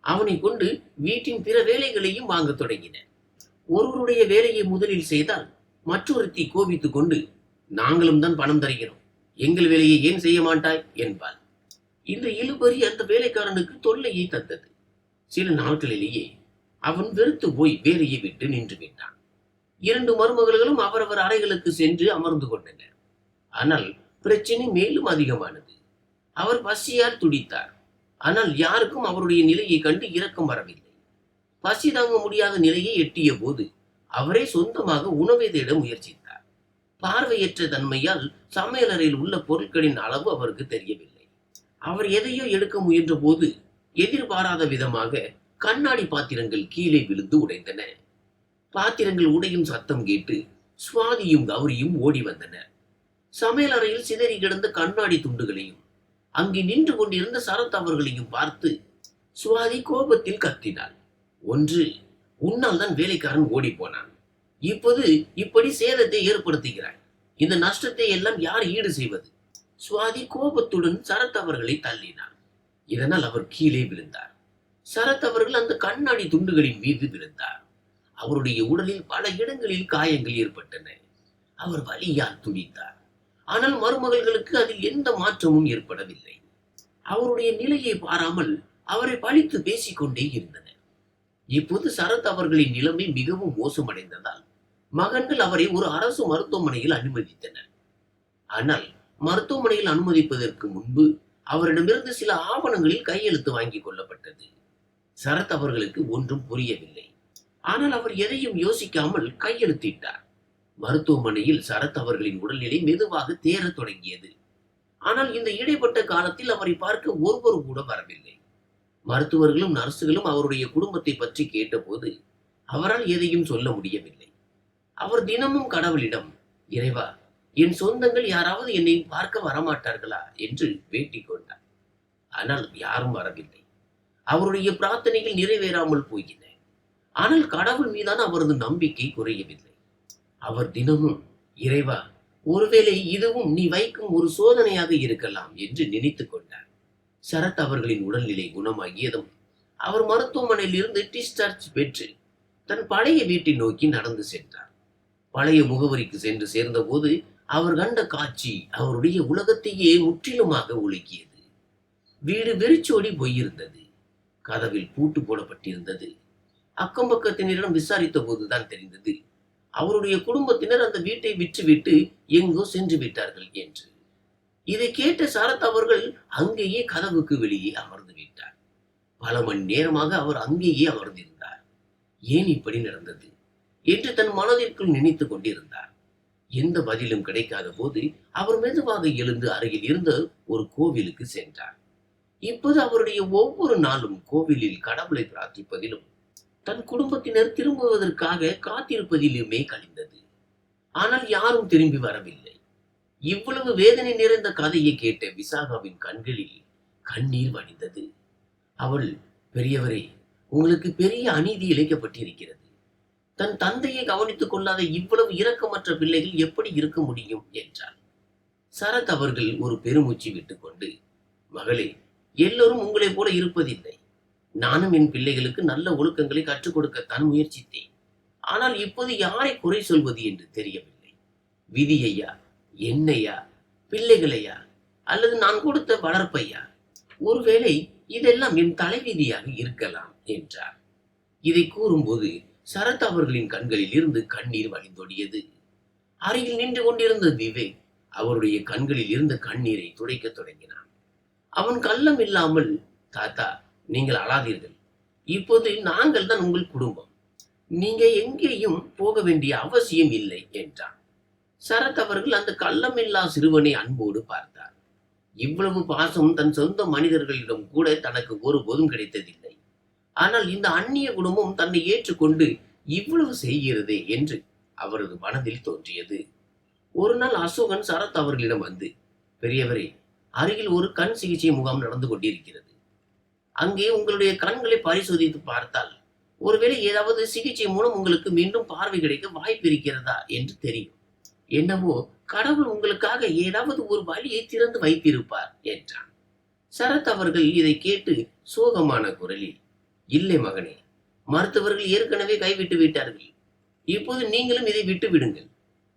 அவனை கொண்டு வீட்டின் பிற வேலைகளையும் வாங்க தொடங்கின. ஒருவருடைய வேலையை முதலில் செய்தால் மற்றொருத்தி கோபித்துக் கொண்டு, நாங்களும் தான் பணம் தருகிறோம், எங்கள் வேலையை ஏன் செய்ய மாட்டாய் என்பாள். இந்த இழுபறி அந்த வேலைக்காரனுக்கு தொல்லையை தந்தது. சில நாட்களிலேயே அவன் வெறுத்து போய் வேலையை விட்டு நின்று விட்டான். 2 மருமகள்களும் அவரவர் அறைகளுக்கு சென்று அமர்ந்து கொண்டனர். ஆனால் பிரச்சனை மேலும் அதிகமானது. அவர் பசியால் துடித்தார். ஆனால் யாருக்கும் அவருடைய நிலையை கண்டு இரக்கம் வரவில்லை. பசி தாங்க முடியாத நிலையை எட்டிய போது அவரே சொந்தமாக உணவை தேட முயற்சித்தார். பார்வையற்ற தன்மையால் சமையலறையில் உள்ள பொருட்களின் அளவு அவருக்கு தெரியவில்லை. அவர் எதையோ எடுக்க முயன்ற போது எதிர்பாராத விதமாக கண்ணாடி பாத்திரங்கள் கீழே விழுந்து உடைந்தன. பாத்திரங்கள் உடையும் சத்தம் கேட்டு சுவாதியும் கௌரியும் ஓடி வந்தனர். சமையலறையில் சிதறி கிடந்த கண்ணாடி துண்டுகளையும் அங்கே நின்று கொண்டிருந்த சரத் அவர்களையும் பார்த்து சுவாதி கோபத்தில் கத்தினாள். ஒன்று, உன்னால் தான் வேலைக்காரன் ஓடி போனான். இப்போது இப்படி சேதத்தை ஏற்படுத்துகிறாய். இந்த நஷ்டத்தை எல்லாம் யார் ஈடு செய்வது? சுவாதி கோபத்துடன் சரத் அவர்களை தள்ளினார். இதனால் அவர் கீழே விழுந்தார். சரத் அவர்கள் அந்த கண்ணாடி துண்டுகளின் மீது விழுந்தார். அவருடைய உடலில் பல இடங்களில் காயங்கள் ஏற்பட்டன. அவர் வலியால் துடித்தார். ஆனால் மருமகள்களுக்கு அதில் எந்த மாற்றமும் ஏற்படவில்லை. அவருடைய நிலையை பாராமல் அவரை பழித்து பேசிக்கொண்டே இருந்தனர். இப்போது சரத் அவர்களின் நிலைமை மிகவும் மோசமடைந்ததால் மகன்கள் அவரை ஒரு அரசு மருத்துவமனையில் அனுமதித்தனர். ஆனால் மருத்துவமனையில் அனுமதிப்பதற்கு முன்பு அவரிடமிருந்து சில ஆவணங்களில் கையெழுத்து வாங்கிக் கொள்ளப்பட்டது. சரத் அவர்களுக்கு ஒன்றும் புரியவில்லை. ஆனால் அவர் எதையும் யோசிக்காமல் கையெழுத்திட்டார். மருத்துவமனையில் சரத் அவர்களின் உடல்நிலை மெதுவாக தேரத் தொடங்கியது. ஆனால் இந்த இடைப்பட்ட காலத்தில் அவரை பார்க்க ஒருவர் கூட வரவில்லை. மருத்துவர்களும் நர்சுகளும் அவருடைய குடும்பத்தை பற்றி கேட்டபோது அவரால் எதையும் சொல்ல முடியவில்லை. அவர் தினமும் கடவுளிடம், இறைவா, என் சொந்தங்கள் யாராவது என்னை பார்க்க வரமாட்டார்களா என்று வேண்டிக் கொண்டார். ஆனால் யாரும் வரவில்லை. அவருடைய பிரார்த்தனைகள் நிறைவேறாமல் போயின. ஆனால் கடவுள் மீதான அவரது நம்பிக்கை குறையவில்லை. அவர் தினமும், இறைவா, ஒருவேளை இதுவும் நீ வைக்கும் ஒரு சோதனையாக இருக்கலாம் என்று நினைத்துக் கொண்டார். சரத் அவர்களின் உடல்நிலை குணமாகியதும் அவர் மருத்துவமனையில் இருந்து டிஸ்சார்ஜ் பெற்று தன் பழைய வீட்டை நோக்கி நடந்து சென்றார். பழைய முகவரிக்கு சென்று சேர்ந்த போது அவர் கண்ட காட்சி அவருடைய உலகத்தையே முற்றிலுமாக உலுக்கியது. வீடு வெறிச்சோடி போயிருந்தது. கதவில் பூட்டு போடப்பட்டிருந்தது. அக்கம் பக்கத்தினரிடம் விசாரித்த போதுதான் தெரிந்தது அவருடைய குடும்பத்தினர் அந்த வீட்டை விற்றுவிட்டு எங்கோ சென்று விட்டார்கள் என்று. இதை கேட்ட சரத் அவர்கள் அங்கேயே கதவுக்கு வெளியே அமர்ந்து விட்டார். பல மணி நேரமாக அவர் அங்கேயே அமர்ந்திருந்தார். ஏன் இப்படி நடந்தது என்று தன் மனதிற்குள் நினைத்துக் கொண்டிருந்தார். எந்த பதிலும் கிடைக்காத போது அவர் மெதுவாக எழுந்து அருகில் இருந்த ஒரு கோவிலுக்கு சென்றார். இப்போது அவருடைய ஒவ்வொரு நாளும் கோவிலில் கடவுளை பிரார்த்திப்பதிலும் தன் குடும்பத்தினர் திரும்புவதற்காக காத்திருப்பதிலுமே கழிந்தது. ஆனால் யாரும் திரும்பி வரவில்லை. இவ்வளவு வேதனை நிறைந்த கதையை கேட்ட விசாகாவின் கண்களில் கண்ணீர் வடிந்தது. அவள், பெரியவரே, உங்களுக்கு பெரிய அநீதி இழைக்கப்பட்டிருக்கிறது. தன் தந்தையை கவனித்துக் கொள்ளாத இவ்வளவு இரக்கமற்ற பிள்ளைகள் எப்படி இருக்க முடியும் என்றார். சரத் அவர்கள் ஒரு பெருமூச்சு விட்டுக்கொண்டு, மகளே, எல்லோரும் உங்களைப் போல இருப்பதில்லை. நானும் என் பிள்ளைகளுக்கு நல்ல ஒழுக்கங்களை கற்றுக் கொடுக்கத்தான் முயற்சித்தேன். ஆனால் இப்போது யாரை குறை சொல்வது என்று தெரியவில்லை. விதியையா, என்னையா, பிள்ளைகளையா, அல்லது நான் கொடுத்த வளர்ப்பையா? ஒருவேளை இதெல்லாம் என் தலைவிதியாக இருக்கலாம் என்றார். இதை கூறும்போது சரத் அவர்களின் கண்களில் இருந்து கண்ணீர் வழிந்தோடியது. அருகில் நின்று கொண்டிருந்த விவேக் அவருடைய கண்களில் இருந்த கண்ணீரை துடைக்க தொடங்கினான். அவன் கள்ளம் இல்லாமல், தாத்தா, நீங்கள் அழாதீர்கள். இப்போது நாங்கள் தான் உங்கள் குடும்பம். நீங்க எங்கேயும் போக வேண்டிய அவசியம் இல்லை என்றான். சரத் அவர்கள் அந்த கள்ளமில்லா சிறுவனை அன்போடு பார்த்தார். இவ்வளவு பாசம் தன் சொந்த மனிதர்களிடம் கூட தனக்கு ஒருபோதும் கிடைத்ததில்லை. ஆனால் இந்த அந்நிய குடும்பம் தன்னை ஏற்றுக்கொண்டு இவ்வளவு செய்கிறதே என்று அவரது மனதில் தோன்றியது. ஒரு நாள் அசோகன் சரத் அவர்களிடம் வந்து, பெரியவரே, அருகில் ஒரு கண் சிகிச்சை முகாம் நடந்து கொண்டிருக்கிறது. அங்கே உங்களுடைய கண்களை பரிசோதித்து பார்த்தால் ஒருவேளை ஏதாவது சிகிச்சை மூலம் உங்களுக்கு மீண்டும் பார்வை கிடைக்க வாய்ப்பு இருக்கிறதா என்று தெரியும். என்னவோ கடவுள் உங்களுக்காக ஏதாவது ஒரு வழியை திறந்து வைத்திருப்பார் என்றான். சரத் அவர்கள் இதை கேட்டு சோகமான குரலில், இல்லை மகனே, மருத்துவர்கள் ஏற்கனவே கைவிட்டு விட்டார்கள். இப்போது நீங்களும் இதை விட்டு விடுங்கள்.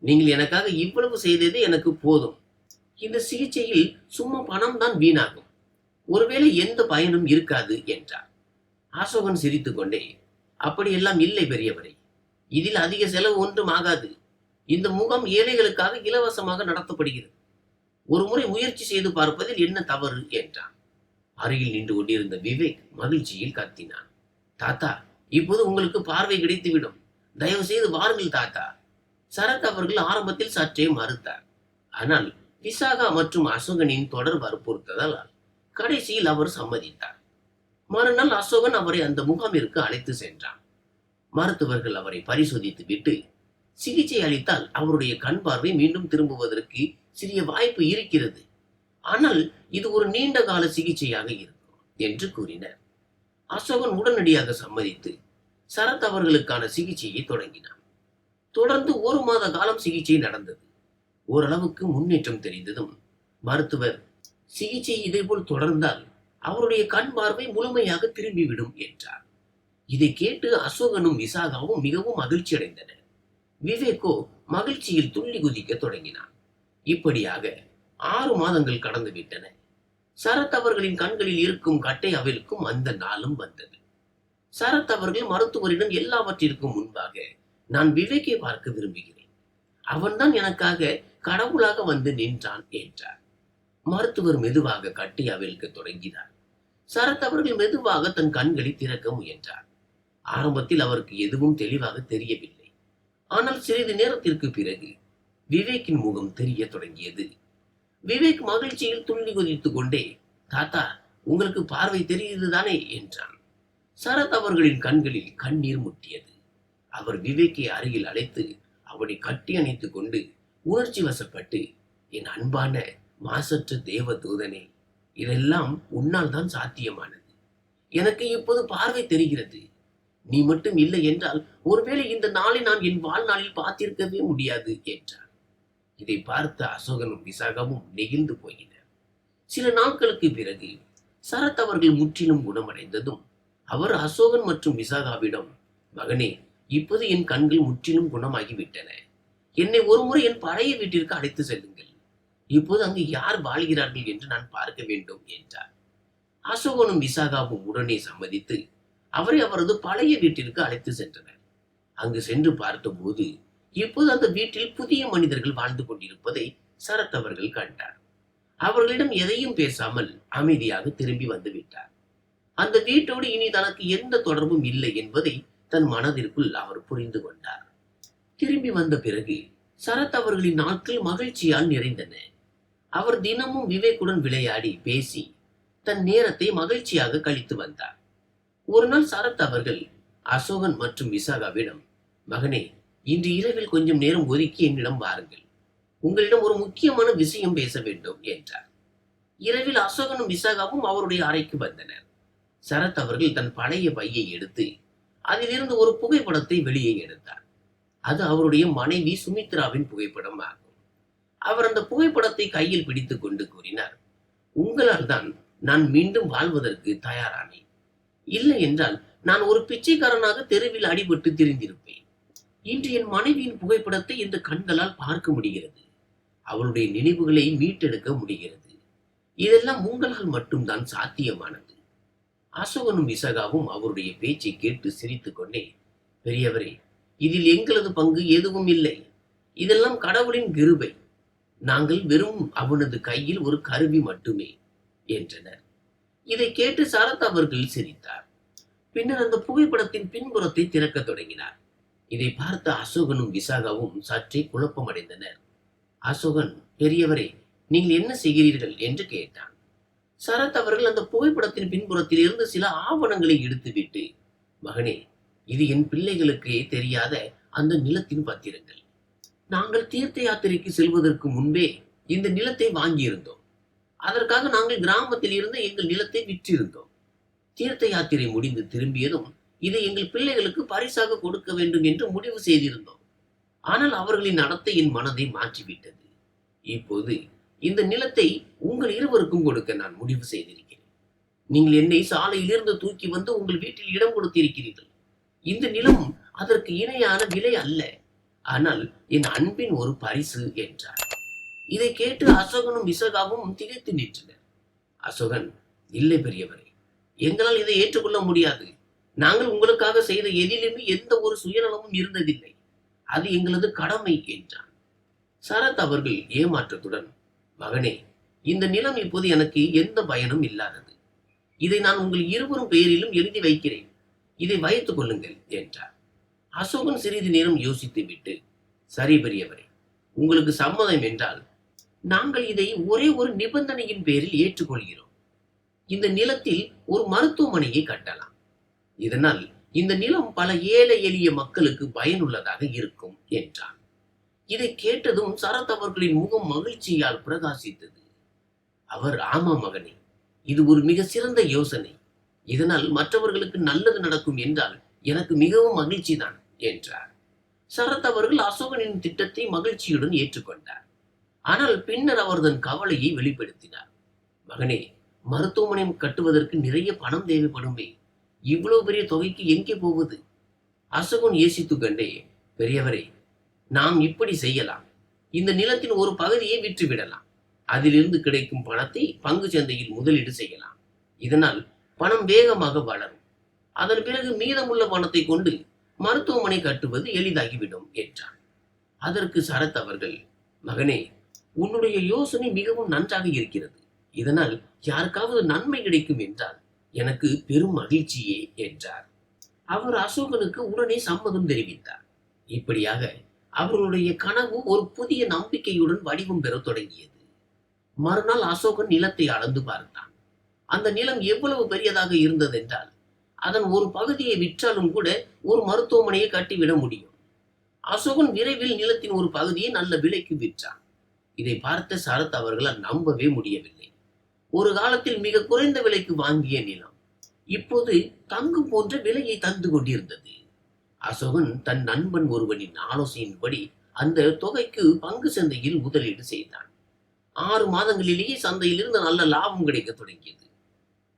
நீங்கள் எனக்காக இவ்வளவு செய்தது எனக்கு போதும். இந்த சிகிச்சையில் சும்மா பணம் தான் வீணாகும். ஒருவேளை எந்த பயனும் இருக்காது என்றார். அசோகன் சிரித்துக்கொண்டே, அப்படியெல்லாம் இல்லை பெரியவரே. இதில் அதிக செலவு ஒன்றும் ஆகாது. இந்த முகாம் ஏழைகளுக்காக இலவசமாக நடத்தப்படுகிறது. ஒரு முறை முயற்சி செய்து பார்ப்பதில் என்ன தவறு என்றான். அருகில் நின்று கொண்டிருந்த விவேக் மகிழ்ச்சியில் கத்தினான். தாத்தா, இப்போது உங்களுக்கு பார்வை கிடைத்துவிடும். தயவு செய்து வாருங்கள் தாத்தா. சரத் அவர்கள் ஆரம்பத்தில் சற்றே மறுத்தார். ஆனால் விசாகா மற்றும் அசோகனின் தொடர் வற்புறுத்ததால் கடைசியில் அவர் சம்மதித்தார். மறுநாள் அசோகன் அவரை அந்த முகாமிற்கு அழைத்து சென்றான். மருத்துவர்கள் அவரை பரிசோதித்து விட்டு, சிகிச்சை அளித்தால் அவருடைய கண் பார்வை மீண்டும் திரும்புவதற்கு சிறிய வாய்ப்பு இருக்கிறது. ஆனால் இது ஒரு நீண்ட கால சிகிச்சையாக இருக்கும் என்று கூறினர். அசோகன் உடனடியாக சம்மதித்து சரத் அவர்களுக்கான சிகிச்சையை தொடங்கினான். தொடர்ந்து 1 மாத காலம் சிகிச்சை நடந்தது. ஓரளவுக்கு முன்னேற்றம் தெரிந்ததும் மருத்துவர், சிகிச்சை இதேபோல் தொடர்ந்தால் அவருடைய கண் பார்வை முழுமையாக திரும்பிவிடும் என்றார். இதை கேட்டு அசோகனும் விசாகாவும் மிகவும் மகிழ்ச்சி அடைந்தனர். விவேக்கோ மகிழ்ச்சியில் துள்ளி குதிக்க தொடங்கினான். இப்படியாக 6 மாதங்கள் கடந்து விட்டன. சரத் அவர்களின் கண்களில் இருக்கும் கட்டை அவிழ்க்கும் அந்த நாளும் வந்தது. சரத் அவர்கள் மருத்துவரிடம் எல்லாவற்றிற்கும் முன்பாக, நான் விவேக்கை பார்க்க விரும்புகிறேன். அவன்தான் எனக்காக கடவுளாக வந்து நின்றான் என்றார். மருத்துவர் மெதுவாக கட்டை அவிழ்க்க தொடங்கினார். சரத் அவர்கள் மெதுவாக தன் கண்களை திறக்க முயன்றார். ஆரம்பத்தில் அவருக்கு எதுவும் தெளிவாக தெரியவில்லை. ஆனால் சிறிது நேரத்திற்கு பிறகு விவேக்கின் முகம் தெரிய தொடங்கியது. விவேக் மகிழ்ச்சியில் துள்ளி குதித்துக் கொண்டே, தாத்தா, உங்களுக்கு பார்வை தெரியுதுதானே என்றான். சரத் அவர்களின் கண்களில் கண்ணீர் முட்டியது. அவர் விவேக்கை அருகில் அழைத்து அவனை கட்டி அணைத்துக் கொண்டு உணர்ச்சி வசப்பட்டு, என் அன்பான மாசற்ற தேவ தூதனே, இதெல்லாம் உன்னால் தான் சாத்தியமானது. எனக்கு இப்போது பார்வை தெரிகிறது. நீ மட்டும் இல்லை என்றால் ஒருவேளை இந்த நாளை நான் என் வாழ்நாளில் பார்த்திருக்கவே முடியாது என்றார். இதை பார்த்த அசோகனும் விசாகாவும் நெகிழ்ந்து போயினர். சில நாட்களுக்கு பிறகு சரத் அவர்கள் முற்றிலும் குணமடைந்ததும் அவர் அசோகன் மற்றும் விசாகாவிடம், மகனே, இப்போது என் கண்கள் முற்றிலும் குணமாகிவிட்டன. என்னை ஒருமுறை என் பழைய வீட்டிற்கு அழைத்து செல்லுங்கள். இப்போது அங்கு யார் வாழ்கிறார்கள் என்று நான் பார்க்க வேண்டும் என்றார். அசோகனும் விசாகாவும் உடனே சம்மதித்து அவரை அவரது பழைய வீட்டிற்கு அழைத்து சென்றனர். அங்கு சென்று பார்த்தபோது இப்போது அந்த வீட்டில் புதிய மனிதர்கள் வாழ்ந்து கொண்டிருப்பதை சரத் அவர்கள் கண்டார். அவர்களிடம் எதையும் பேசாமல் அமைதியாக திரும்பி வந்து விட்டார். அந்த வீட்டோடு இனி தனக்கு எந்த தொடர்பும் இல்லை என்பதை தன் மனதிற்குள் அவர் புரிந்து கொண்டார். திரும்பி வந்த பிறகு சரத் அவர்களின் நாட்கள் மகிழ்ச்சியால் நிறைந்தன. அவர் தினமும் விவேக்குடன் விளையாடி பேசி தன் நேரத்தை மகிழ்ச்சியாக கழித்து வந்தார். ஒரு நாள் சரத் அவர்கள் அசோகன் மற்றும் விசாகாவிடம், மகனே, இன்று இரவில் கொஞ்சம் நேரம் ஒதுக்கி என்னிடம் வாருங்கள். உங்களிடம் ஒரு முக்கியமான விஷயம் பேச வேண்டும் என்றார். இரவில் அசோகனும் விசாகாவும் அவருடைய அறைக்கு வந்தனர். சரத் அவர்கள் தன் பழைய பையை எடுத்து அதிலிருந்து ஒரு புகைப்படத்தை வெளியே எடுத்தார். அது அவருடைய மனைவி சுமித்ராவின் புகைப்படம் ஆகும். அவர் அந்த புகைப்படத்தை கையில் பிடித்துக் கொண்டு கூறினார், உங்களால் தான் நான் மீண்டும் வாழ்வதற்கு தயாரானேன். இல்லை என்றால் நான் ஒரு பிச்சைக்காரனாக தெருவில் அடிபட்டு திரிந்திருப்பேன். இன்று என் மனைவியின் புகைப்படத்தை இந்த கண்களால் பார்க்க முடிகிறது. அவளுடைய நினைவுகளை மீட்டெடுக்க முடிகிறது. இதெல்லாம் உங்களால் மட்டும்தான் சாத்தியமானது. அசோகனும் விசாகாவும் அவருடைய பேச்சை கேட்டு சிரித்துக் கொண்டே, பெரியவரே, இதில் எங்களது பங்கு எதுவும் இல்லை. இதெல்லாம் கடவுளின் கிருபை. நாங்கள் வெறும் அவனது கையில் ஒரு கருவி மட்டுமே என்றனர். இதை கேட்டு சரத் அவர்கள் சிரித்தார். பின்னர் அந்த புகைப்படத்தின் பின்புறத்தை திறக்க தொடங்கினார். இதை பார்த்த அசோகனும் விசாகாவும் சற்றே குழப்பமடைந்தனர். அசோகன், பெரியவரே, நீங்கள் என்ன செய்கிறீர்கள் என்று கேட்டான். சரத் அவர்கள் அந்த புகைப்படத்தின் பின்புறத்தில் இருந்து சில ஆவணங்களை எடுத்துவிட்டு, மகனே, இது என் பிள்ளைகளுக்கே தெரியாத அந்த நிலத்தின் பத்திரங்கள். நாங்கள் தீர்த்த யாத்திரைக்கு செல்வதற்கு முன்பே இந்த நிலத்தை வாங்கியிருந்தோம். அதற்காக நாங்கள் கிராமத்தில் இருந்து எங்கள் நிலத்தை விற்றிருந்தோம். தீர்த்த யாத்திரை முடிந்து திரும்பியதும் இதை எங்கள் பிள்ளைகளுக்கு பரிசாக கொடுக்க வேண்டும் என்று முடிவு செய்திருந்தோம். ஆனால் அவர்களின் நடத்தை என் மனதை மாற்றிவிட்டது. இப்போது இந்த நிலத்தை உங்கள் இருவருக்கும் கொடுக்க நான் முடிவு செய்திருக்கிறேன். நீங்கள் என்னை சாலையிலிருந்து தூக்கி வந்து உங்கள் வீட்டில் இடம் கொடுத்திருக்கிறீர்கள். இந்த நிலம் அதற்கு இணையான விலை அல்ல, ஆனால் என் அன்பின் ஒரு பரிசு என்றார். இதை கேட்டு அசோகனும் விசகாவும் திகைத்து நின்றனர். அசோகன், இல்லை பெரியவரே, எங்களால் இதை ஏற்றுக்கொள்ள முடியாது. நாங்கள் உங்களுக்காக செய்த எதிலுமே எந்த ஒரு சுயநலமும் இருந்ததில்லை. அது எங்களது கடமை என்றான். சரத் அவர்கள் ஏமாற்றத்துடன், மகனே, இந்த நிலம் இப்போது எனக்கு எந்த பயனும் இல்லாதது. இதை நான் உங்கள் இருவரும் பெயரிலும் எழுதி வைக்கிறேன். இதை வைத்துக் கொள்ளுங்கள் என்றார். அசோகன் சிறிது நேரம் யோசித்து விட்டு, சரி பெரியவரே, உங்களுக்கு சம்மதம் என்றால் நாங்கள் இதை ஒரே ஒரு நிபந்தனையின் பேரில் ஏற்றுக்கொள்கிறோம். இந்த நிலத்தில் ஒரு மருத்துவமனையை கட்டலாம். இதனால் இந்த நிலம் பல ஏழை எளிய மக்களுக்கு பயனுள்ளதாக இருக்கும் என்றான். இதை கேட்டதும் சரத் அவர்களின் முகம் மகிழ்ச்சியால் பிரகாசித்தது. அவர், ஆமா மகனே, இது ஒரு மிக சிறந்த யோசனை. இதனால் மற்றவர்களுக்கு நல்லது நடக்கும் என்றால் எனக்கு மிகவும் மகிழ்ச்சி தான் என்றார். சரத் அவர்கள் அசோகனின் திட்டத்தை மகிழ்ச்சியுடன் ஏற்றுக்கொண்டார். ஆனால் பின்னர் அவர் தன் கவலையை வெளிப்படுத்தினார். மகனே, மருத்துவமனை கட்டுவதற்கு நிறைய பணம் தேவைப்படுமே. இவ்வளவு பெரிய தொகைக்கு எங்கே போவது? அசோகன் யோசித்துக் கொண்டே, பெரியவரே, நாம் இப்படி செய்யலாம். இந்த நிலத்தின் ஒரு பகுதியை விற்றுவிடலாம். அதிலிருந்து கிடைக்கும் பணத்தை பங்கு சந்தையில் முதலீடு செய்யலாம். இதனால் பணம் வேகமாக வளரும். அதன் பிறகு மீதமுள்ள பணத்தை கொண்டு மருத்துவமனை கட்டுவது எளிதாகிவிடும் என்றான். அதற்கு சரத் அவர்கள், மகனே, உன்னுடைய யோசனை மிகவும் நன்றாக இருக்கிறது. இதனால் யாருக்காவது நன்மை கிடைக்கும் என்றால் எனக்கு பெரும் மகிழ்ச்சியே என்றார். அவர் அசோகனுக்கு உடனே சம்மதம் தெரிவித்தார். இப்படியாக அவர்களுடைய கனவு ஒரு புதிய நம்பிக்கையுடன் வடிவம் பெற தொடங்கியது. மறுநாள் அசோகன் நிலத்தை அளந்து பார்த்தான். அந்த நிலம் எவ்வளவு பெரியதாக இருந்தது என்றால் அதன் ஒரு பகுதியை விற்றாலும் கூட ஒரு மருத்துவமனையை கட்டிவிட முடியும். அசோகன் விரைவில் நிலத்தின் ஒரு பகுதியை நல்ல விலைக்கு விற்றான். இதை பார்த்த சரத் அவர்களால் நம்பவே முடியவில்லை. ஒரு காலத்தில் மிக குறைந்த விலைக்கு வாங்கிய நிலம் இப்போது தங்கம் போன்ற விலையை தந்து கொண்டிருந்தது. அசோகன் தன் நண்பன் ஒருவனின் ஆலோசனையின்படி அந்த தொகைக்கு பங்கு சந்தையில் முதலீடு செய்தான். 6 மாதங்களிலேயே சந்தையிலிருந்து நல்ல லாபம் கிடைக்க தொடங்கியது.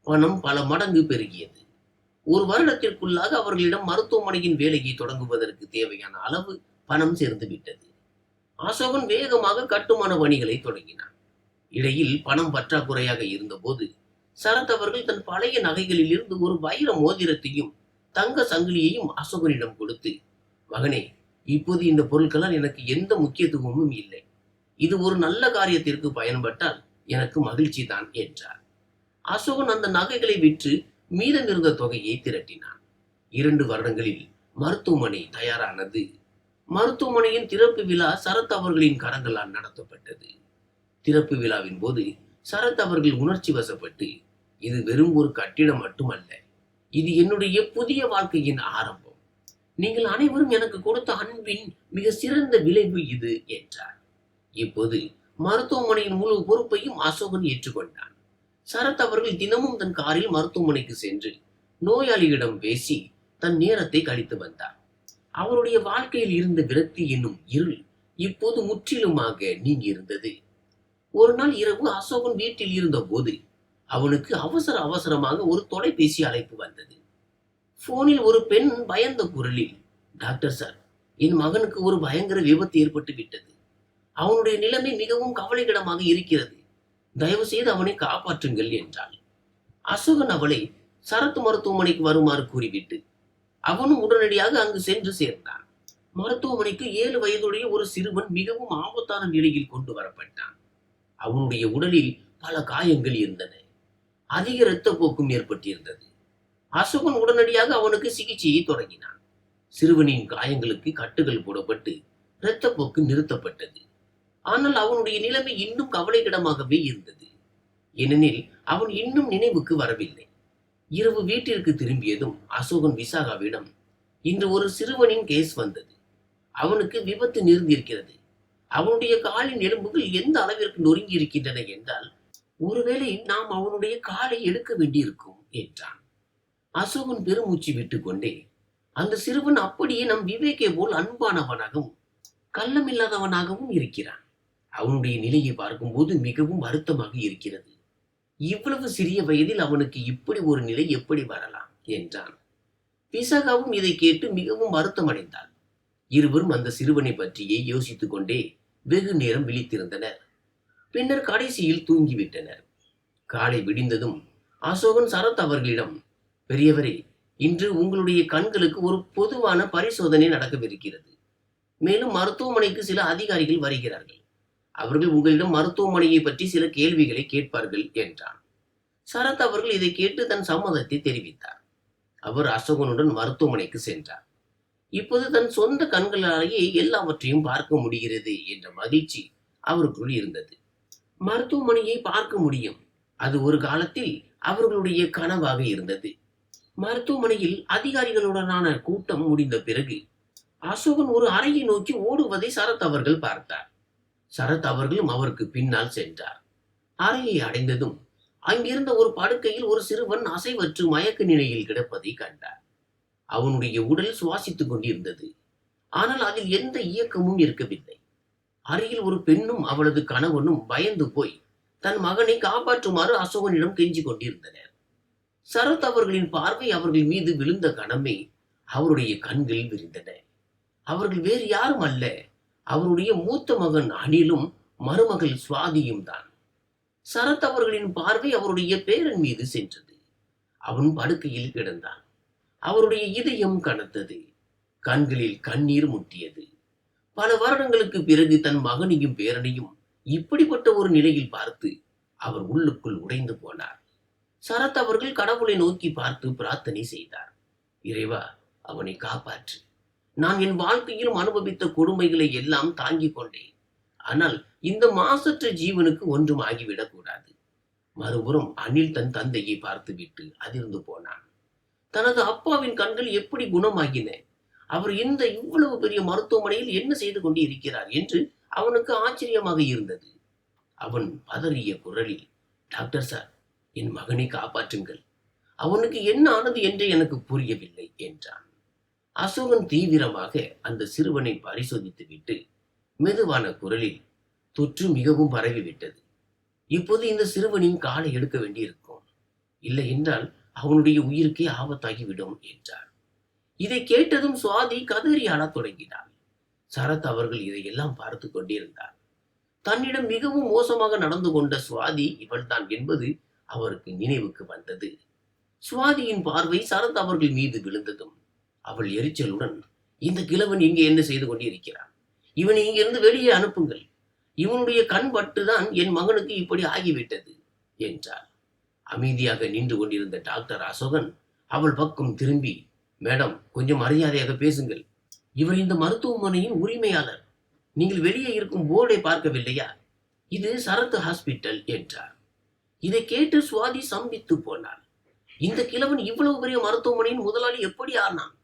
பணம் பல மடங்கு பெருகியது. ஒரு வருடத்திற்குள்ளாக அவர்களிடம் மருத்துவமனையின் வேலையை தொடங்குவதற்கு தேவையான அளவு பணம் சேர்ந்து விட்டது. அசோகன் வேகமாக கட்டுமான பணிகளை தொடங்கினான். இடையில் பணம் பற்றாக்குறையாக இருந்தபோது சரத் அவர்கள் தன் பழைய நகைகளில் இருந்து ஒரு வைர மோதிரத்தையும் தங்க சங்கிலியையும் அசோகனிடம் கொடுத்து, மகனே, இப்போது இந்த பொருட்களால் எனக்கு எந்த முக்கியத்துவமும் இல்லை. இது ஒரு நல்ல காரியத்திற்கு பயன்பட்டால் எனக்கு மகிழ்ச்சி தான் என்றார். அசோகன் அந்த நகைகளை விற்று மீதமிருந்த தொகையை திரட்டினான். 2 வருடங்களில் மருத்துவமனை தயாரானது. மருத்துவமனையின் திறப்பு விழா சரத் அவர்களின் கரங்களால் நடத்தப்பட்டது. திறப்பு விழாவின் போது சரத் அவர்கள் உணர்ச்சி வசப்பட்டு, இது வெறும் ஒரு கட்டிடம் மட்டுமல்ல, இது என்னுடைய புதிய வாழ்க்கையின் ஆரம்பம். நீங்கள் அனைவரும் எனக்கு கொடுத்த அன்பின் மிக சிறந்த விளைவு இது என்றார். இப்போது மருத்துவமனையின் முழு பொறுப்பையும் அசோகன் ஏற்றுக்கொண்டான். சரத் அவர்கள் தினமும் தன் காரில் மருத்துவமனைக்கு சென்று நோயாளியிடம் பேசி தன் நேரத்தை கழித்து வந்தார். அவருடைய வாழ்க்கையில் இருந்த விரக்தி என்னும் இருள் இப்போது முற்றிலுமாக நீங்கி இருந்தது. ஒரு நாள் இரவு அசோகன் வீட்டில் இருந்த போது அவனுக்கு அவசரமாக ஒரு தொலைபேசி அழைப்பு வந்தது. போனில் ஒரு பெண் பயந்த குரலில், டாக்டர் சார், என் மகனுக்கு ஒரு பயங்கர விபத்து ஏற்பட்டு விட்டது. அவனுடைய நிலைமை மிகவும் கவலைக்கிடமாக இருக்கிறது. தயவு செய்து அவனை காப்பாற்றுங்கள் என்றாள். அசோகன் அவளை சரத் மருத்துவமனைக்கு வருமாறு கூறிவிட்டு அவனும் உடனடியாக அங்கு சென்று சேர்ந்தான். மருத்துவமனைக்கு 7 வயதுடைய ஒரு சிறுவன் மிகவும் ஆபத்தான நிலையில் கொண்டு வரப்பட்டான். அவனுடைய உடலில் பல காயங்கள் இருந்தன. அதிக இரத்தப்போக்கும் ஏற்பட்டிருந்தது. அசோகன் உடனடியாக அவனுக்கு சிகிச்சையை தொடங்கினான். சிறுவனின் காயங்களுக்கு கட்டுகள் போடப்பட்டு இரத்தப்போக்கு நிறுத்தப்பட்டது. ஆனால் அவனுடைய நிலைமை இன்னும் கவலைக்கிடமாகவே இருந்தது. ஏனெனில் அவன் இன்னும் நினைவுக்கு வரவில்லை. இரவு வீட்டிற்கு திரும்பியதும் அசோகன் விசாகாவிடம், இன்று ஒரு சிறுவனின் கேஸ் வந்தது. அவனுக்கு விபத்து நேர்ந்திருக்கிறது. அவனுடைய காலின் எலும்புகள் எந்த அளவிற்கு நொறுங்கி இருக்கின்றன என்றால் ஒருவேளை நாம் அவனுடைய காலை எடுக்க வேண்டியிருக்கும் என்றான். அசோகன் பெருமூச்சு விட்டு கொண்டே, அந்த சிறுவன் அப்படியே நம் விவேக்கை போல் அன்பானவனாகவும் கள்ளமில்லாதவனாகவும் இருக்கிறான். அவனுடைய நிலையை பார்க்கும்போது மிகவும் வருத்தமாக இருக்கிறது. இவ்வளவு சிறிய வயதில் அவனுக்கு இப்படி ஒரு நிலை எப்படி வரலாம் என்றான். விசாகாவும் இதை கேட்டு மிகவும் வருத்தமடைந்தாள். இருவரும் அந்த சிறுவனை பற்றியே யோசித்துக் கொண்டே வெகு நேரம் விழித்திருந்தனர். பின்னர் கடைசியில் தூங்கிவிட்டனர். காலை விடிந்ததும் அசோகன் சரத் அவர்களிடம், பெரியவரே, இன்று உங்களுடைய கண்களுக்கு ஒரு பொதுவான பரிசோதனை நடக்கவிருக்கிறது. மேலும் மருத்துவமனைக்கு சில அதிகாரிகள் வருகிறார்கள். அவர்கள் உங்களிடம் மருத்துவமனையை பற்றி சில கேள்விகளை கேட்பார்கள் என்றான். சரத் அவர்கள் இதை கேட்டு தன் சம்மதத்தை தெரிவித்தார். அவர் அசோகனுடன் மருத்துவமனைக்கு சென்றார். இப்போது தன் சொந்த கண்களாலேயே எல்லாவற்றையும் பார்க்க முடிகிறது என்ற மகிழ்ச்சி அவருக்குள் இருந்தது. மருத்துவமனையை பார்க்க முடியும், அது ஒரு காலத்தில் அவர்களுடைய கனவாக இருந்தது. மருத்துவமனையில் அதிகாரிகளுடனான கூட்டம் முடிந்த பிறகு அசோகன் ஒரு அறையை நோக்கி ஓடுவதை சரத் அவர்கள் பார்த்தார். சரத் அவர்களும் அவருக்கு பின்னால் சென்றார். அறையை அடைந்ததும் அங்கிருந்த ஒரு படுக்கையில் ஒரு சிறுவன் அசைவற்று மயக்க நிலையில் கிடப்பதை கண்டார். அவனுடைய உடல் சுவாசித்துக் கொண்டிருந்தது. ஆனால் அதில் எந்த இயக்கமும் இருக்கவில்லை. அருகில் ஒரு பெண்ணும் அவளது கணவனும் பயந்து போய் தன் மகனை காப்பாற்றுமாறு அசோகனிடம் கெஞ்சி கொண்டிருந்தனர். சரத் அவர்களின் பார்வை அவர்கள் மீது விழுந்த கணமே அவருடைய கண்கள் விரிந்தன. அவர்கள் வேறு யாரும் அல்ல, அவருடைய மூத்த மகன் அனிலும் மருமகள் சுவாதியும் தான். சரத் அவர்களின் பார்வை அவருடைய பேரன் மீது சென்றது. அவன் படுக்கையில் கிடந்தான். அவருடைய இதயம் கனத்தது. கண்களில் கண்ணீர் முட்டியது. பல வருடங்களுக்கு பிறகு தன் மகனையும் பேரனையும் இப்படிப்பட்ட ஒரு நிலையில் பார்த்து அவர் உள்ளுக்குள் உடைந்து போனார். சரத் அவர்கள் கடவுளை நோக்கி பார்த்து பிரார்த்தனை செய்தார். இறைவா, அவனை காப்பாற்று. நான் என் வாழ்க்கையிலும் அனுபவித்த கொடுமைகளை எல்லாம் தாங்கிக் கொண்டேன். ஆனால் இந்த மாசற்ற ஜீவனுக்கு ஒன்றும் ஆகிவிடக் கூடாது. மறுபுறம் அனில் தன் தந்தையை பார்த்துவிட்டு அதிர்ந்து போனான். தனது அப்பாவின் கண்கள் எப்படி குணமாகின? அவர் இந்த இவ்வளவு பெரிய மருத்துவமனையில் என்ன செய்து கொண்டு இருக்கிறார் என்று அவனுக்கு ஆச்சரியமாக இருந்தது. அவன் பதறிய குரலில், டாக்டர் சார், என் மகனை காப்பாற்றுங்கள். அவனுக்கு என்ன ஆனது என்று எனக்கு புரியவில்லை என்றான். அசோகன் தீவிரமாக அந்த சிறுவனை பரிசோதித்து விட்டு மெதுவான குரலில், தொற்று மிகவும் பரவிவிட்டது. இப்போது இந்த சிறுவனின் காலை எடுக்க வேண்டியிருக்கும். இல்லை என்றால் அவனுடைய உயிருக்கே ஆபத்தாகிவிடும் என்றார். இதை கேட்டதும் சுவாதி கதறி அழத் தொடங்கினாள். சரத் அவர்கள் இதையெல்லாம் பார்த்து கொண்டிருந்தார். தன்னிடம் மிகவும் மோசமாக நடந்து கொண்ட சுவாதி இவள்தான் என்பது அவருக்கு நினைவுக்கு வந்தது. சுவாதியின் பார்வை சரத் அவர்கள் மீது விழுந்ததும் அவள் எரிச்சலுடன், இந்த கிழவன் இங்கே என்ன செய்து கொண்டிருக்கிறான்? இவனை இங்கிருந்து வெளியே அனுப்புங்கள். இவனுடைய கண் பட்டுதான் என் மகனுக்கு இப்படி ஆகிவிட்டது என்றார். அமைதியாக நின்று கொண்டிருந்த டாக்டர் அசோகன் அவள் பக்கம் திரும்பி, மேடம், கொஞ்சம் மரியாதையாக பேசுங்கள். இவர் இந்த மருத்துவமனையின் உரிமையாளர். நீங்கள் வெளியே இருக்கும் போர்டை பார்க்கவில்லையா? இது சரத் ஹாஸ்பிட்டல் என்றார். இதை கேட்டு சுவாதி சம்பித்து போனாள். இந்த கிழவன் இவ்வளவு பெரிய மருத்துவமனையின் முதலாளி எப்படி ஆனான்?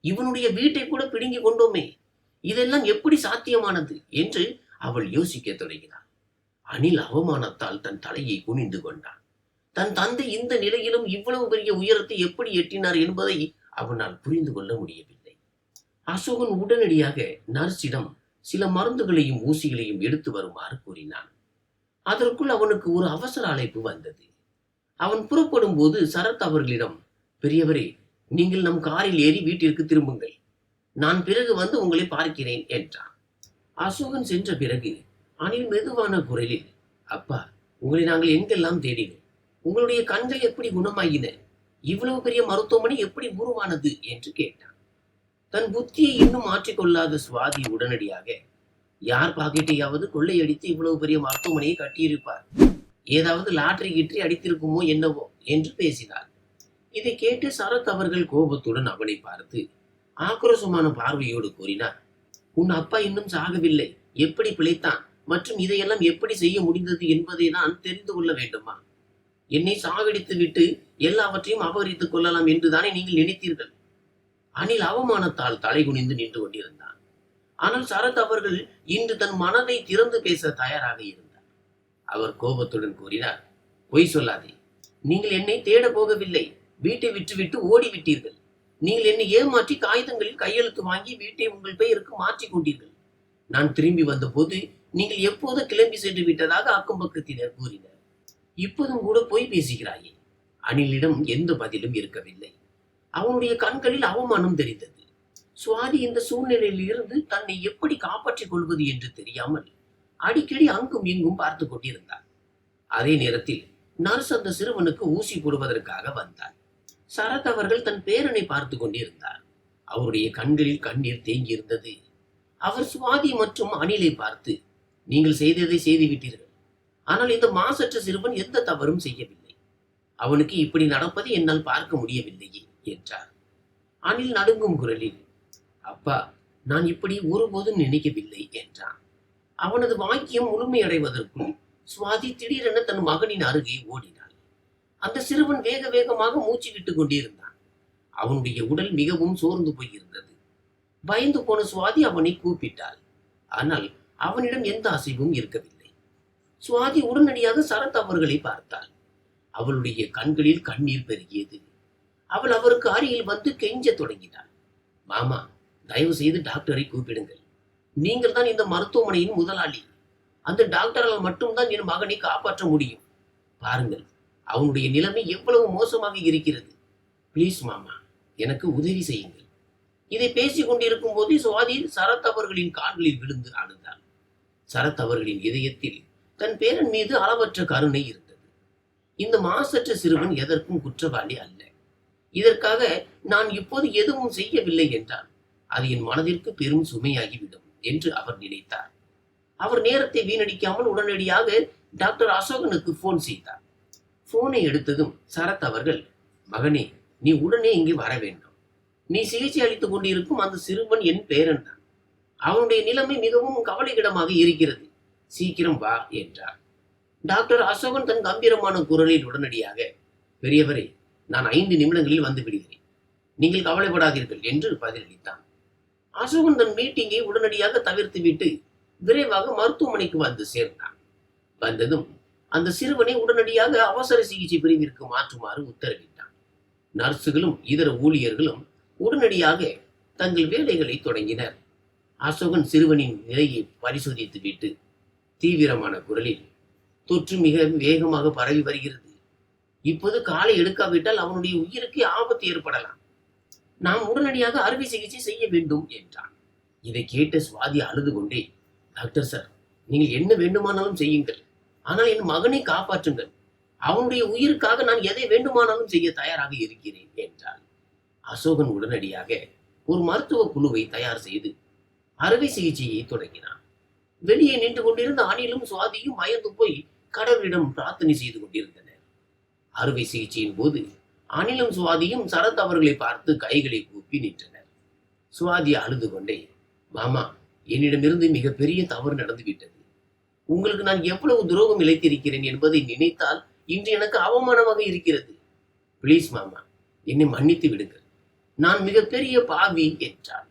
இவனுடைய வீட்டை கூட பிடுங்கி கொண்டோமே, இதெல்லாம் எப்படி சாத்தியமானது என்று அவள் யோசிக்க தொடங்கினாள். அனில் அவமானத்தால் தன் தலையை குனிந்து கொண்டான். தன் தந்தை இந்த நிலையிலும் இவ்வளவு பெரிய உயரத்தை எப்படி எட்டினார் என்பதை அவனால் புரிந்து கொள்ள முடியவில்லை. அசோகன் உடனடியாக நர்ஸிடம் சில மருந்துகளையும் ஊசிகளையும் எடுத்து வருமாறு கூறினான். அதற்குள் அவனுக்கு ஒரு அவசர அழைப்பு வந்தது. அவன் புறப்படும் போது சரத் அவர்களிடம், பெரியவரே, நீங்கள் நம் காரில் ஏறி வீட்டிற்கு திரும்புங்கள். நான் பிறகு வந்து உங்களை பார்க்கிறேன் என்றான். அசோகன் சென்ற பிறகு அனில் மெதுவான குரலில், அப்பா, உங்களை நாங்கள் எங்கெல்லாம் தேடினோம். உங்களுடைய கண்கள் எப்படி குணமாகின? இவ்வளவு பெரிய மருத்துவமனை எப்படி உருவானது என்று கேட்டான். தன் புத்தியை இன்னும் மாற்றிக்கொள்ளாத சுவாதி உடனடியாக, யார் பாக்கெட்டையாவது கொள்ளையடித்து இவ்வளவு பெரிய மருத்துவமனையை கட்டியிருப்பார். ஏதாவது லாட்டரி கிட்டரி அடித்திருக்குமோ என்னவோ என்று பேசினார். இதை கேட்டு சரத் அவர்கள் கோபத்துடன் அவனை பார்த்து ஆக்ரோஷமான பார்வையோடு கூறினார், உன் அப்பா இன்னும் சாகவில்லை, எப்படி பிழைத்தான் மற்றும் இதையெல்லாம் எப்படி செய்ய முடிந்தது என்பதை நான் தெரிந்து கொள்ள வேண்டுமா? என்னை சாகடித்து விட்டு எல்லாவற்றையும் அபகரித்துக் கொள்ளலாம் என்றுதானே நீங்கள் நினைத்தீர்கள்? அனில் அவமானத்தால் தலைகுனிந்து நின்று கொண்டிருந்தான். ஆனால் சரத் அவர்கள் இன்று தன் மனதை திறந்து பேச தயாராக இருந்தார். அவர் கோபத்துடன் கூறினார், பொய் சொல்லாதே. நீங்கள் என்னை தேட போகவில்லை, வீட்டை விட்டுவிட்டு ஓடிவிட்டீர்கள். நீங்கள் என்னை ஏமாற்றி காகிதங்களில் கையெழுத்து வாங்கி வீட்டை உங்கள் பெயருக்கு மாற்றிக் கொண்டீர்கள். நான் திரும்பி வந்த போது நீங்கள் எப்போது கிளம்பி சென்று விட்டதாக அக்கம் பக்கத்தினர் கூறினர். இப்போதும் கூட பொய் பேசுகிறாயே. அனிலிடம் எந்த பதிலும் இருக்கவில்லை. அவனுடைய கண்களில் அவமானம் தெரிந்தது. சுவாதி இந்த சூழ்நிலையில் இருந்து தன்னை எப்படி காப்பாற்றிக் கொள்வது என்று தெரியாமல் அடிக்கடி அங்கும் இங்கும் பார்த்து கொண்டிருந்தார். அதே நேரத்தில் நர்ஸ் அந்த சிறுவனுக்கு ஊசி போடுவதற்காக வந்தார். சரத் அவர்கள் தன் பேரனை பார்த்து கொண்டிருந்தார். அவருடைய கண்களில் கண்ணீர் தேங்கியிருந்தது. அவர் சுவாதி மற்றும் அனிலை பார்த்து, நீங்கள் செய்ததை செய்துவிட்டீர்கள். ஆனால் இந்த மாசற்ற சிறுவன் எந்த தவறும் செய்யவில்லை. அவனுக்கு இப்படி நடப்பதை என்னால் பார்க்க முடியவில்லையே என்றார். அனில் நடுங்கும் குரலில், அப்பா, நான் இப்படி ஒருபோதும் நினைக்கவில்லை என்றான். அவனது வாக்கியம் முழுமையடைவதற்குள் சுவாதி திடீரென தன் மகனின் அருகே ஓடினாள். அந்த சிறுவன் வேக வேகமாக மூச்சு விட்டுக் கொண்டிருந்தான். அவனுடைய உடல் மிகவும் சோர்ந்து போயிருந்தது. பயந்து போன சுவாதி அவனை கூப்பிட்டாள். ஆனால் அவனிடம் எந்த அசைவும் இருக்கவில்லை. சுவாதி உடனடியாக சரத் அவர்களை பார்த்தாள். அவளுடைய கண்களில் கண்ணீர் பெருகியது. அவள் அவருக்கு அருகில் வந்து கெஞ்ச தொடங்கினாள். மாமா, தயவு செய்து டாக்டரை கூப்பிடுங்கள். நீங்கள் தான் இந்த மருத்துவமனையின் முதலாளி. அந்த டாக்டரால் மட்டும்தான் என் மகனை காப்பாற்ற முடியும். பாருங்கள், அவனுடைய நிலைமை எவ்வளவு மோசமாக இருக்கிறது. பிளீஸ் மாமா, எனக்கு உதவி செய்யுங்கள். இதை பேசிக் கொண்டிருக்கும் போது சுவாதி சரத் அவர்களின் கால்களில் விழுந்து அழுந்தாள். சரத் அவர்களின் இதயத்தில் தன் பேரன் மீது அளவற்ற கருணை இருந்தது. இந்த மாசற்ற சிறுவன் எதற்கும் குற்றவாளி அல்ல. இதற்காக நான் இப்போது எதுவும் செய்யவில்லை என்றால் அது என் மனதிற்கு பெரும் சுமையாகிவிடும் என்று அவர் நினைத்தார். அவர் நேரத்தை வீணடிக்காமல் உடனடியாக டாக்டர் அசோகனுக்கு போன் செய்தார். போனை எடுத்ததும் சரத் அவர்கள், மகனே, நீ உடனே இங்கே வர வேண்டும். நீ சிகிச்சை அளித்துக் கொண்டிருக்கும் அந்த சிறுவன் என் பேரன் தான். அவனுடைய நிலைமை மிகவும் கவலைக்கிடமாக இருக்கிறது. சீக்கிரம் வா என்றார். டாக்டர் அசோகன் தன் கம்பீரமான குரலில் உடனடியாக, பெரியவரே, நான் 5 நிமிடங்களில் வந்து விடுகிறேன். நீங்கள் கவலைப்படாதீர்கள் என்று பதிலளித்தான். அசோகன் தன் மீட்டிங்கை உடனடியாக தவிர்த்துவிட்டு விரைவாக மருத்துவமனைக்கு வந்து சேர்ந்தான். வந்ததும் அந்த சிறுவனை உடனடியாக அவசர சிகிச்சை பிரிவிற்கு மாற்றுமாறு உத்தரவிட்டான். நர்சுகளும் இதர ஊழியர்களும் உடனடியாக தங்கள் வேலைகளை தொடங்கினர். அசோகன் சிறுவனின் நிலையை பரிசோதித்துவிட்டு தீவிரமான குரலில், தொற்று மிக வேகமாக பரவி வருகிறது. இப்போது காலை எடுக்காவிட்டால் அவனுடைய உயிருக்கு ஆபத்து ஏற்படலாம். நாம் உடனடியாக அறுவை சிகிச்சை செய்ய வேண்டும் என்றான். இதை கேட்ட சுவாதி அழுது கொண்டே, டாக்டர் சார், நீங்கள் என்ன வேண்டுமானாலும் செய்யுங்கள். ஆனால் என் மகனை காப்பாற்றுங்கள். அவனுடைய உயிருக்காக நான் எதை வேண்டுமானாலும் செய்ய தயாராக இருக்கிறேன் என்றார். அசோகன் உடனடியாக ஒரு மருத்துவ குழுவை தயார் செய்து அறுவை சிகிச்சையை தொடங்கினான். வெளியே நின்று கொண்டிருந்த அனிலும் சுவாதியும் பயந்து போய் கடவுளிடம் பிரார்த்தனை செய்து கொண்டிருந்தனர். அறுவை சிகிச்சையின் போது அனிலும் சுவாதியும் சரத் அவர்களை பார்த்து கைகளை கூப்பி நின்றனர். சுவாதி அழுது கொண்டே, மாமா, என்னிடமிருந்து மிகப்பெரிய தவறு நடந்துவிட்டது. உங்களுக்கு நான் எவ்வளவு துரோகம் இழைத்திருக்கிறேன் என்பதை நினைத்தால் இன்று எனக்கு அவமானமாக இருக்கிறது. பிளீஸ் மாமா, என்னை மன்னித்து விடுங்கள். நான் மிகப்பெரிய பாவி என்றார்.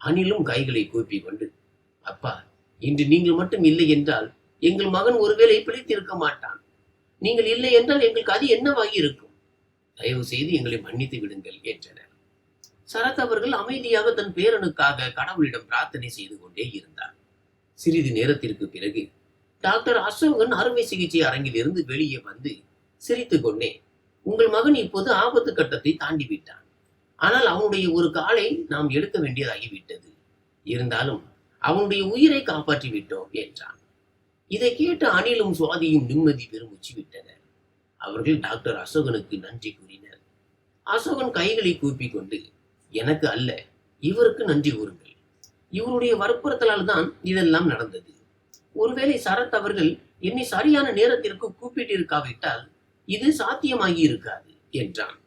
அனிலும் கைகளை கூப்பி கொண்டு, அப்பா, இன்று நீங்கள் மட்டும் இல்லை என்றால் எங்கள் மகன் ஒருவேளை பிழைத்திருக்க மாட்டான். நீங்கள் இல்லை என்றால் எங்களுக்கு அது என்னவாகி இருக்கும். தயவு செய்து எங்களை மன்னித்து விடுங்கள் என்றனர். சரத் அவர்கள் அமைதியாக தன் பேரனுக்காக கடவுளிடம் பிரார்த்தனை செய்து கொண்டே இருந்தார். சிறிது நேரத்திற்கு பிறகு டாக்டர் அசோகன் அறுவை சிகிச்சை அரங்கில் இருந்து வெளியே வந்து சிரித்து கொண்டே, உங்கள் மகன் இப்போது ஆபத்து கட்டத்தை தாண்டி விட்டான். ஆனால் அவனுடைய ஒரு காலை நாம் எடுக்க வேண்டியதாகிவிட்டது. இருந்தாலும் அவனுடைய உயிரை காப்பாற்றி விட்டோம் என்றான். இதை கேட்டு அனிலும் சுவாதியும் நிம்மதி பெருமூச்சு விட்டனர். அவர்கள் டாக்டர் அசோகனுக்கு நன்றி கூறினர். அசோகன் கைகளை கூப்பி கொண்டு, எனக்கு அல்ல, இவருக்கு நன்றி கூறுங்கள். இவருடைய வற்புறுத்தலால் தான் இதெல்லாம் நடந்தது. ஒருவேளை சரத் அவர்கள் என்னை சரியான நேரத்திற்கு கூப்பிட்டு இருக்காவிட்டால் இது சாத்தியமாகி இருக்காது என்றான்.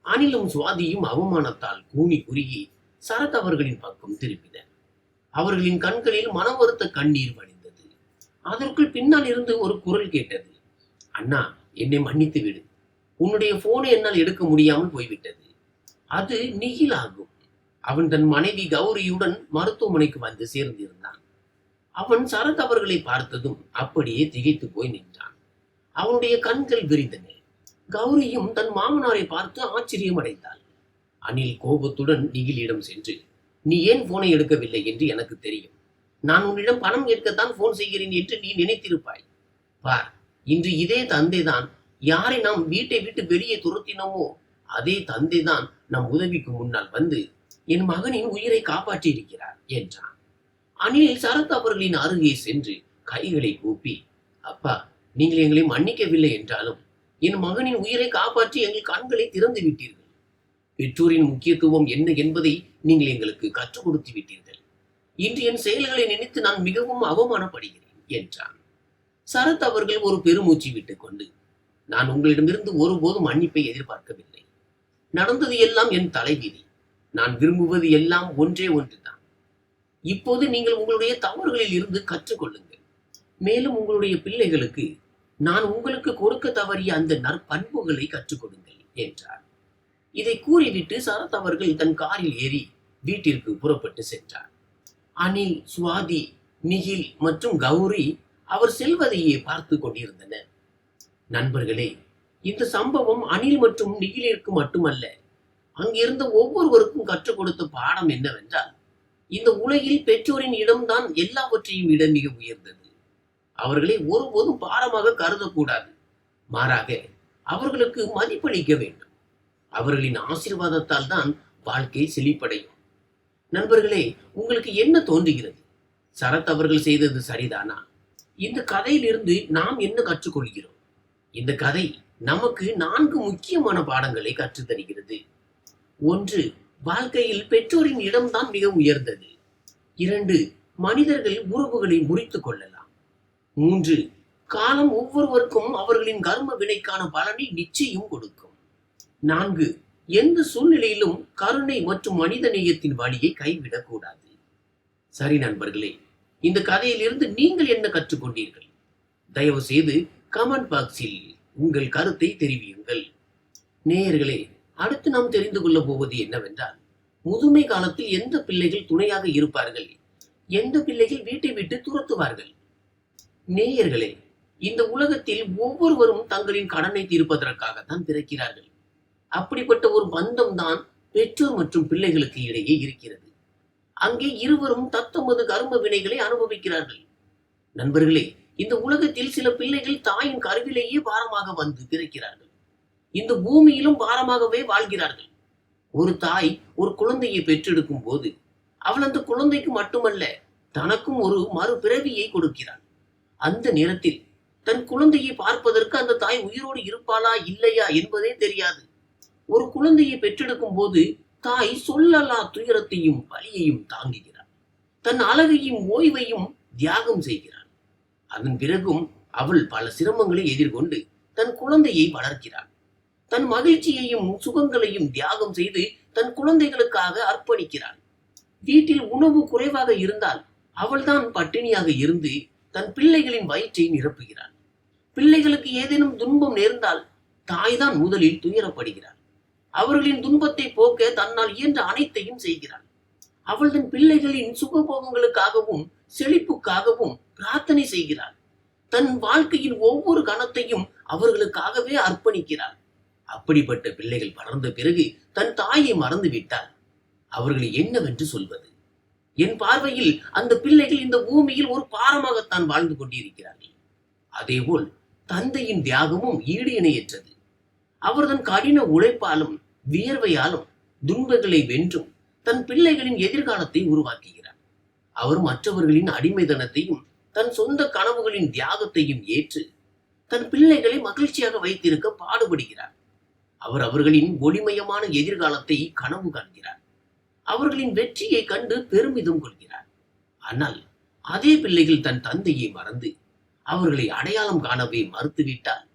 அனிலும் சுவாதியும் அவமானத்தால் கூனி குறுகி சரத் அவர்களின் பக்கம் திரும்பினர். அவர்களின் கண்களில் மன வருத்த கண்ணீர் வடிந்தது. அதற்குள் பின்னால் இருந்து ஒரு குரல் கேட்டது, அண்ணா, என்னை மன்னித்து விடு. உன்னுடைய போனை என்னால் எடுக்க முடியாமல் போய்விட்டது. அது நிகில் ஆகும். அவன் தன் மனைவி கௌரியுடன் மருத்துவமனைக்கு வந்து சேர்ந்திருந்தான். அவன் சரத் அவர்களை பார்த்ததும் அப்படியே திகைத்து போய் நின்றான். அவனுடைய கண்கள் விரிந்தன. கௌரியும் தன் மாமனாரை பார்த்து ஆச்சரியம் அடைந்தாள். அனில் கோபத்துடன் நிகிலிடம் சென்று, நீ ஏன் போனை எடுக்கவில்லை என்று எனக்கு தெரியும். நான் உன்னிடம் பணம் கேட்கத்தான் போன் செய்கிறேன் என்று நீ நினைத்திருப்பாய். பார், இன்று இதே தந்தைதான் யாரை நாம் வீட்டை விட்டு வெளியே துரத்தினோமோ அதே தந்தைதான் நம் உதவிக்கு முன்னால் வந்து என் மகனின் உயிரை காப்பாற்றி இருக்கிறார் என்றான். அனில் சரத் அவர்களின் அருகே சென்று கைகளை கூப்பி, அப்பா, நீங்கள் எங்களை மன்னிக்கவில்லை என்றாலும் என் மகனின் உயிரை காப்பாற்றி எங்கள் கண்களை திறந்து விட்டீர்கள். பெற்றோரின் முக்கியத்துவம் என்ன என்பதை நீங்கள் எங்களுக்கு கற்றுக் கொடுத்து விட்டீர்கள். இன்று என் செயல்களை நினைத்து நான் மிகவும் அவமானப்படுகிறேன் என்றான். சரத் அவர்கள் ஒரு பெருமூச்சு விட்டுக் கொண்டு, நான் உங்களிடமிருந்து ஒருபோதும் மன்னிப்பை எதிர்பார்க்கவில்லை. நடந்தது எல்லாம் என் தலைவிதி. நான் விரும்புவது எல்லாம் ஒன்றே ஒன்றுதான். இப்போது நீங்கள் உங்களுடைய தவறுகளில் இருந்து கற்றுக்கொள்ளுங்கள். மேலும் உங்களுடைய பிள்ளைகளுக்கு நான் உங்களுக்கு கொடுக்க தவறிய அந்த நற்பண்புகளை கற்றுக் கொடுங்கள் என்றார். இதை கூறிவிட்டு சரத் அவர்கள் தன் காரில் ஏறி வீட்டிற்கு புறப்பட்டு சென்றார். அனில், சுவாதி, நிகில் மற்றும் கௌரி அவர் செல்வதையே பார்த்து கொண்டிருந்தனர். நண்பர்களே, இந்த சம்பவம் அனில் மற்றும் நிகிலிற்கு மட்டுமல்ல, அங்கிருந்த ஒவ்வொருவருக்கும் கற்றுக் கொடுத்த பாடம் என்னவென்றால், இந்த உலகில் பெற்றோரின் இடம்தான் எல்லாவற்றையும் விட மிக உயர்ந்தது. அவர்களை ஒருபோதும் பாரமாக கருதக்கூடாது. மாறாக அவர்களுக்கு மதிப்பளிக்க வேண்டும். அவர்களின் ஆசீர்வாதத்தால் தான் வாழ்க்கை செழிப்படையும். நண்பர்களே, உங்களுக்கு என்ன தோன்றுகிறது? சரத் அவர்கள் செய்தது சரிதானா? இந்த கதையிலிருந்து நாம் என்ன கற்றுக்கொள்கிறோம்? இந்த கதை நமக்கு 4 முக்கியமான பாடங்களை கற்றுத் தருகிறது. 1. வாழ்க்கையில் பெற்றோரின் இடம்தான் மிக உயர்ந்தது. 2. மனிதர்கள் உறவுகளை முறித்துக் கொள்ளலாம். 3. காலம் ஒவ்வொருவருக்கும் அவர்களின் கர்ம வினைக்கான பலனை நிச்சயம் கொடுக்கும். 4. எந்த சூழ்நிலையிலும் கருணை மற்றும் மனித நேயத்தின் வழியை கைவிடக் கூடாது. சரி நண்பர்களே, இந்த கதையிலிருந்து நீங்கள் என்ன கற்றுக்கொண்டீர்கள்? தயவு செய்து கமெண்ட் பாக்ஸில் உங்கள் கருத்தை தெரிவியுங்கள். நேயர்களே, அடுத்து நாம் தெரிந்து கொள்ள போவது என்னவென்றால், முதுமை காலத்தில் எந்த பிள்ளைகள் துணையாக இருப்பார்கள், எந்த பிள்ளைகள் வீட்டை விட்டு துரத்துவார்கள். நேயர்களே, இந்த உலகத்தில் ஒவ்வொருவரும் தங்களின் கடனை தீர்ப்பதற்காகத்தான் பிறக்கிறார்கள். அப்படிப்பட்ட ஒரு பந்தம் தான் பெற்றோர் மற்றும் பிள்ளைகளுக்கு இடையே இருக்கிறது. அங்கே இருவரும் தத்தமது கர்ம வினைகளை அனுபவிக்கிறார்கள். நண்பர்களே, இந்த உலகத்தில் சில பிள்ளைகள் தாயின் கருவிலேயே பாரமாக வந்து பிறக்கிறார்கள். இந்த பூமியிலும் பாரமாகவே வாழ்கிறார்கள். ஒரு தாய் ஒரு குழந்தையை பெற்றெடுக்கும் போது அவள் அந்த குழந்தைக்கு மட்டுமல்ல, தனக்கும் ஒரு மறுபிறவியை கொடுக்கிறாள். அந்த நேரத்தில் தன் குழந்தையை பார்ப்பதற்கு அந்த தாய் உயிரோடு இருப்பாளா இல்லையா என்பதே தெரியாது. ஒரு குழந்தையை பெற்றெடுக்கும் போது தாய் சொல்லலா துயரத்தையும் வலியையும் தாங்குகிறாள். தன் அழகையும் ஓய்வையும் தியாகம் செய்கிறாள். அதன் பிறகும் அவள் பல சிரமங்களை எதிர்கொண்டு தன் குழந்தையை வளர்க்கிறாள். தன் மகிழ்ச்சியையும் சுகங்களையும் தியாகம் செய்து தன் குழந்தைகளுக்காக அர்ப்பணிக்கிறாள். வீட்டில் உணவு குறைவாக இருந்தால் அவள்தான் பட்டினியாக இருந்து தன் பிள்ளைகளின் வயிற்றை நிரப்புகிறாள். பிள்ளைகளுக்கு ஏதேனும் துன்பம் நேர்ந்தால் தாய்தான் முதலில் துயரப்படுகிறாள். அவர்களின் துன்பத்தை போக்க தன்னால் இயன்ற அனைத்தையும் செய்கிறாள். அவள் தன் பிள்ளைகளின் சுகபோகங்களுக்காகவும் செழிப்புக்காகவும் பிரார்த்தனை செய்கிறாள். தன் வாழ்க்கையின் ஒவ்வொரு கணத்தையும் அவர்களுக்காகவே அர்ப்பணிக்கிறாள். அப்படிப்பட்ட பிள்ளைகள் வளர்ந்த பிறகு தன் தாயை மறந்து விட்டால் அவர்களை என்னவென்று சொல்வது? என் பார்வையில் அந்த பிள்ளைகள் இந்த பூமியில் ஒரு பாரமாகத்தான் வாழ்ந்து கொண்டிருக்கிறார்கள். அதேபோல் தந்தையின் தியாகமும் ஈடு இணையற்றது. அவர் தன் கடின உழைப்பாலும் வியர்வையாலும் துன்பங்களை வென்றும் தன் பிள்ளைகளின் எதிர்காலத்தை உருவாக்குகிறார். அவர் மற்றவர்களின் அடிமைத்தனத்தையும் தன் சொந்த கனவுகளின் தியாகத்தையும் ஏற்று தன் பிள்ளைகளை மகிழ்ச்சியாக வைத்திருக்க பாடுபடுகிறார். அவர் அவர்களின் ஒளிமயமான எதிர்காலத்தை கனவு காண்கிறார். அவர்களின் வெற்றியை கண்டு பெருமிதம் கொள்கிறார். ஆனால் அதே பிள்ளைகள் தன் தந்தையை மறந்து அவர்களை அடையாளம் காணவே மறுத்துவிட்டால்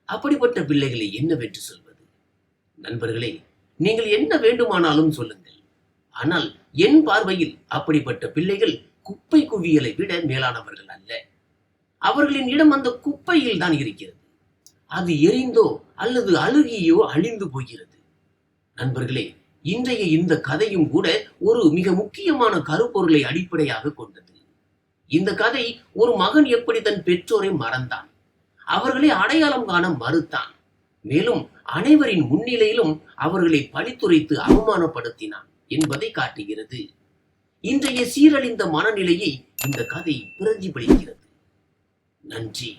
அப்படிப்பட்ட பிள்ளைகளை என்னவென்று சொல்வது? நண்பர்களே, நீங்கள் என்ன வேண்டுமானாலும் சொல்லுங்கள். ஆனால் என் பார்வையில் அப்படிப்பட்ட பிள்ளைகள் குப்பை குவியலை விட மேலானவர்கள் அல்ல. அவர்களின் இடம் அந்த குப்பையில் தான் இருக்கிறது. அது எரிந்தோ அல்லது அழுகியோ அழிந்து போகிறது. நண்பர்களே, இன்றைய இந்த கதையும் கூட ஒரு மிக முக்கியமான கருப்பொருளை அடிப்படையாக கொண்டது. இந்த கதை ஒரு மகன் எப்படி தன் பெற்றோரை மறந்தான், அவர்களை அடையாளம் காண மறுத்தான், மேலும் அனைவரின் முன்னிலையிலும் அவர்களை பழித்துரைத்து அவமானப்படுத்தினான் என்பதை காட்டுகிறது. இன்றைய சீரழிந்த மனநிலையை இந்த கதை பிரதிபலிக்கிறது. நன்றி.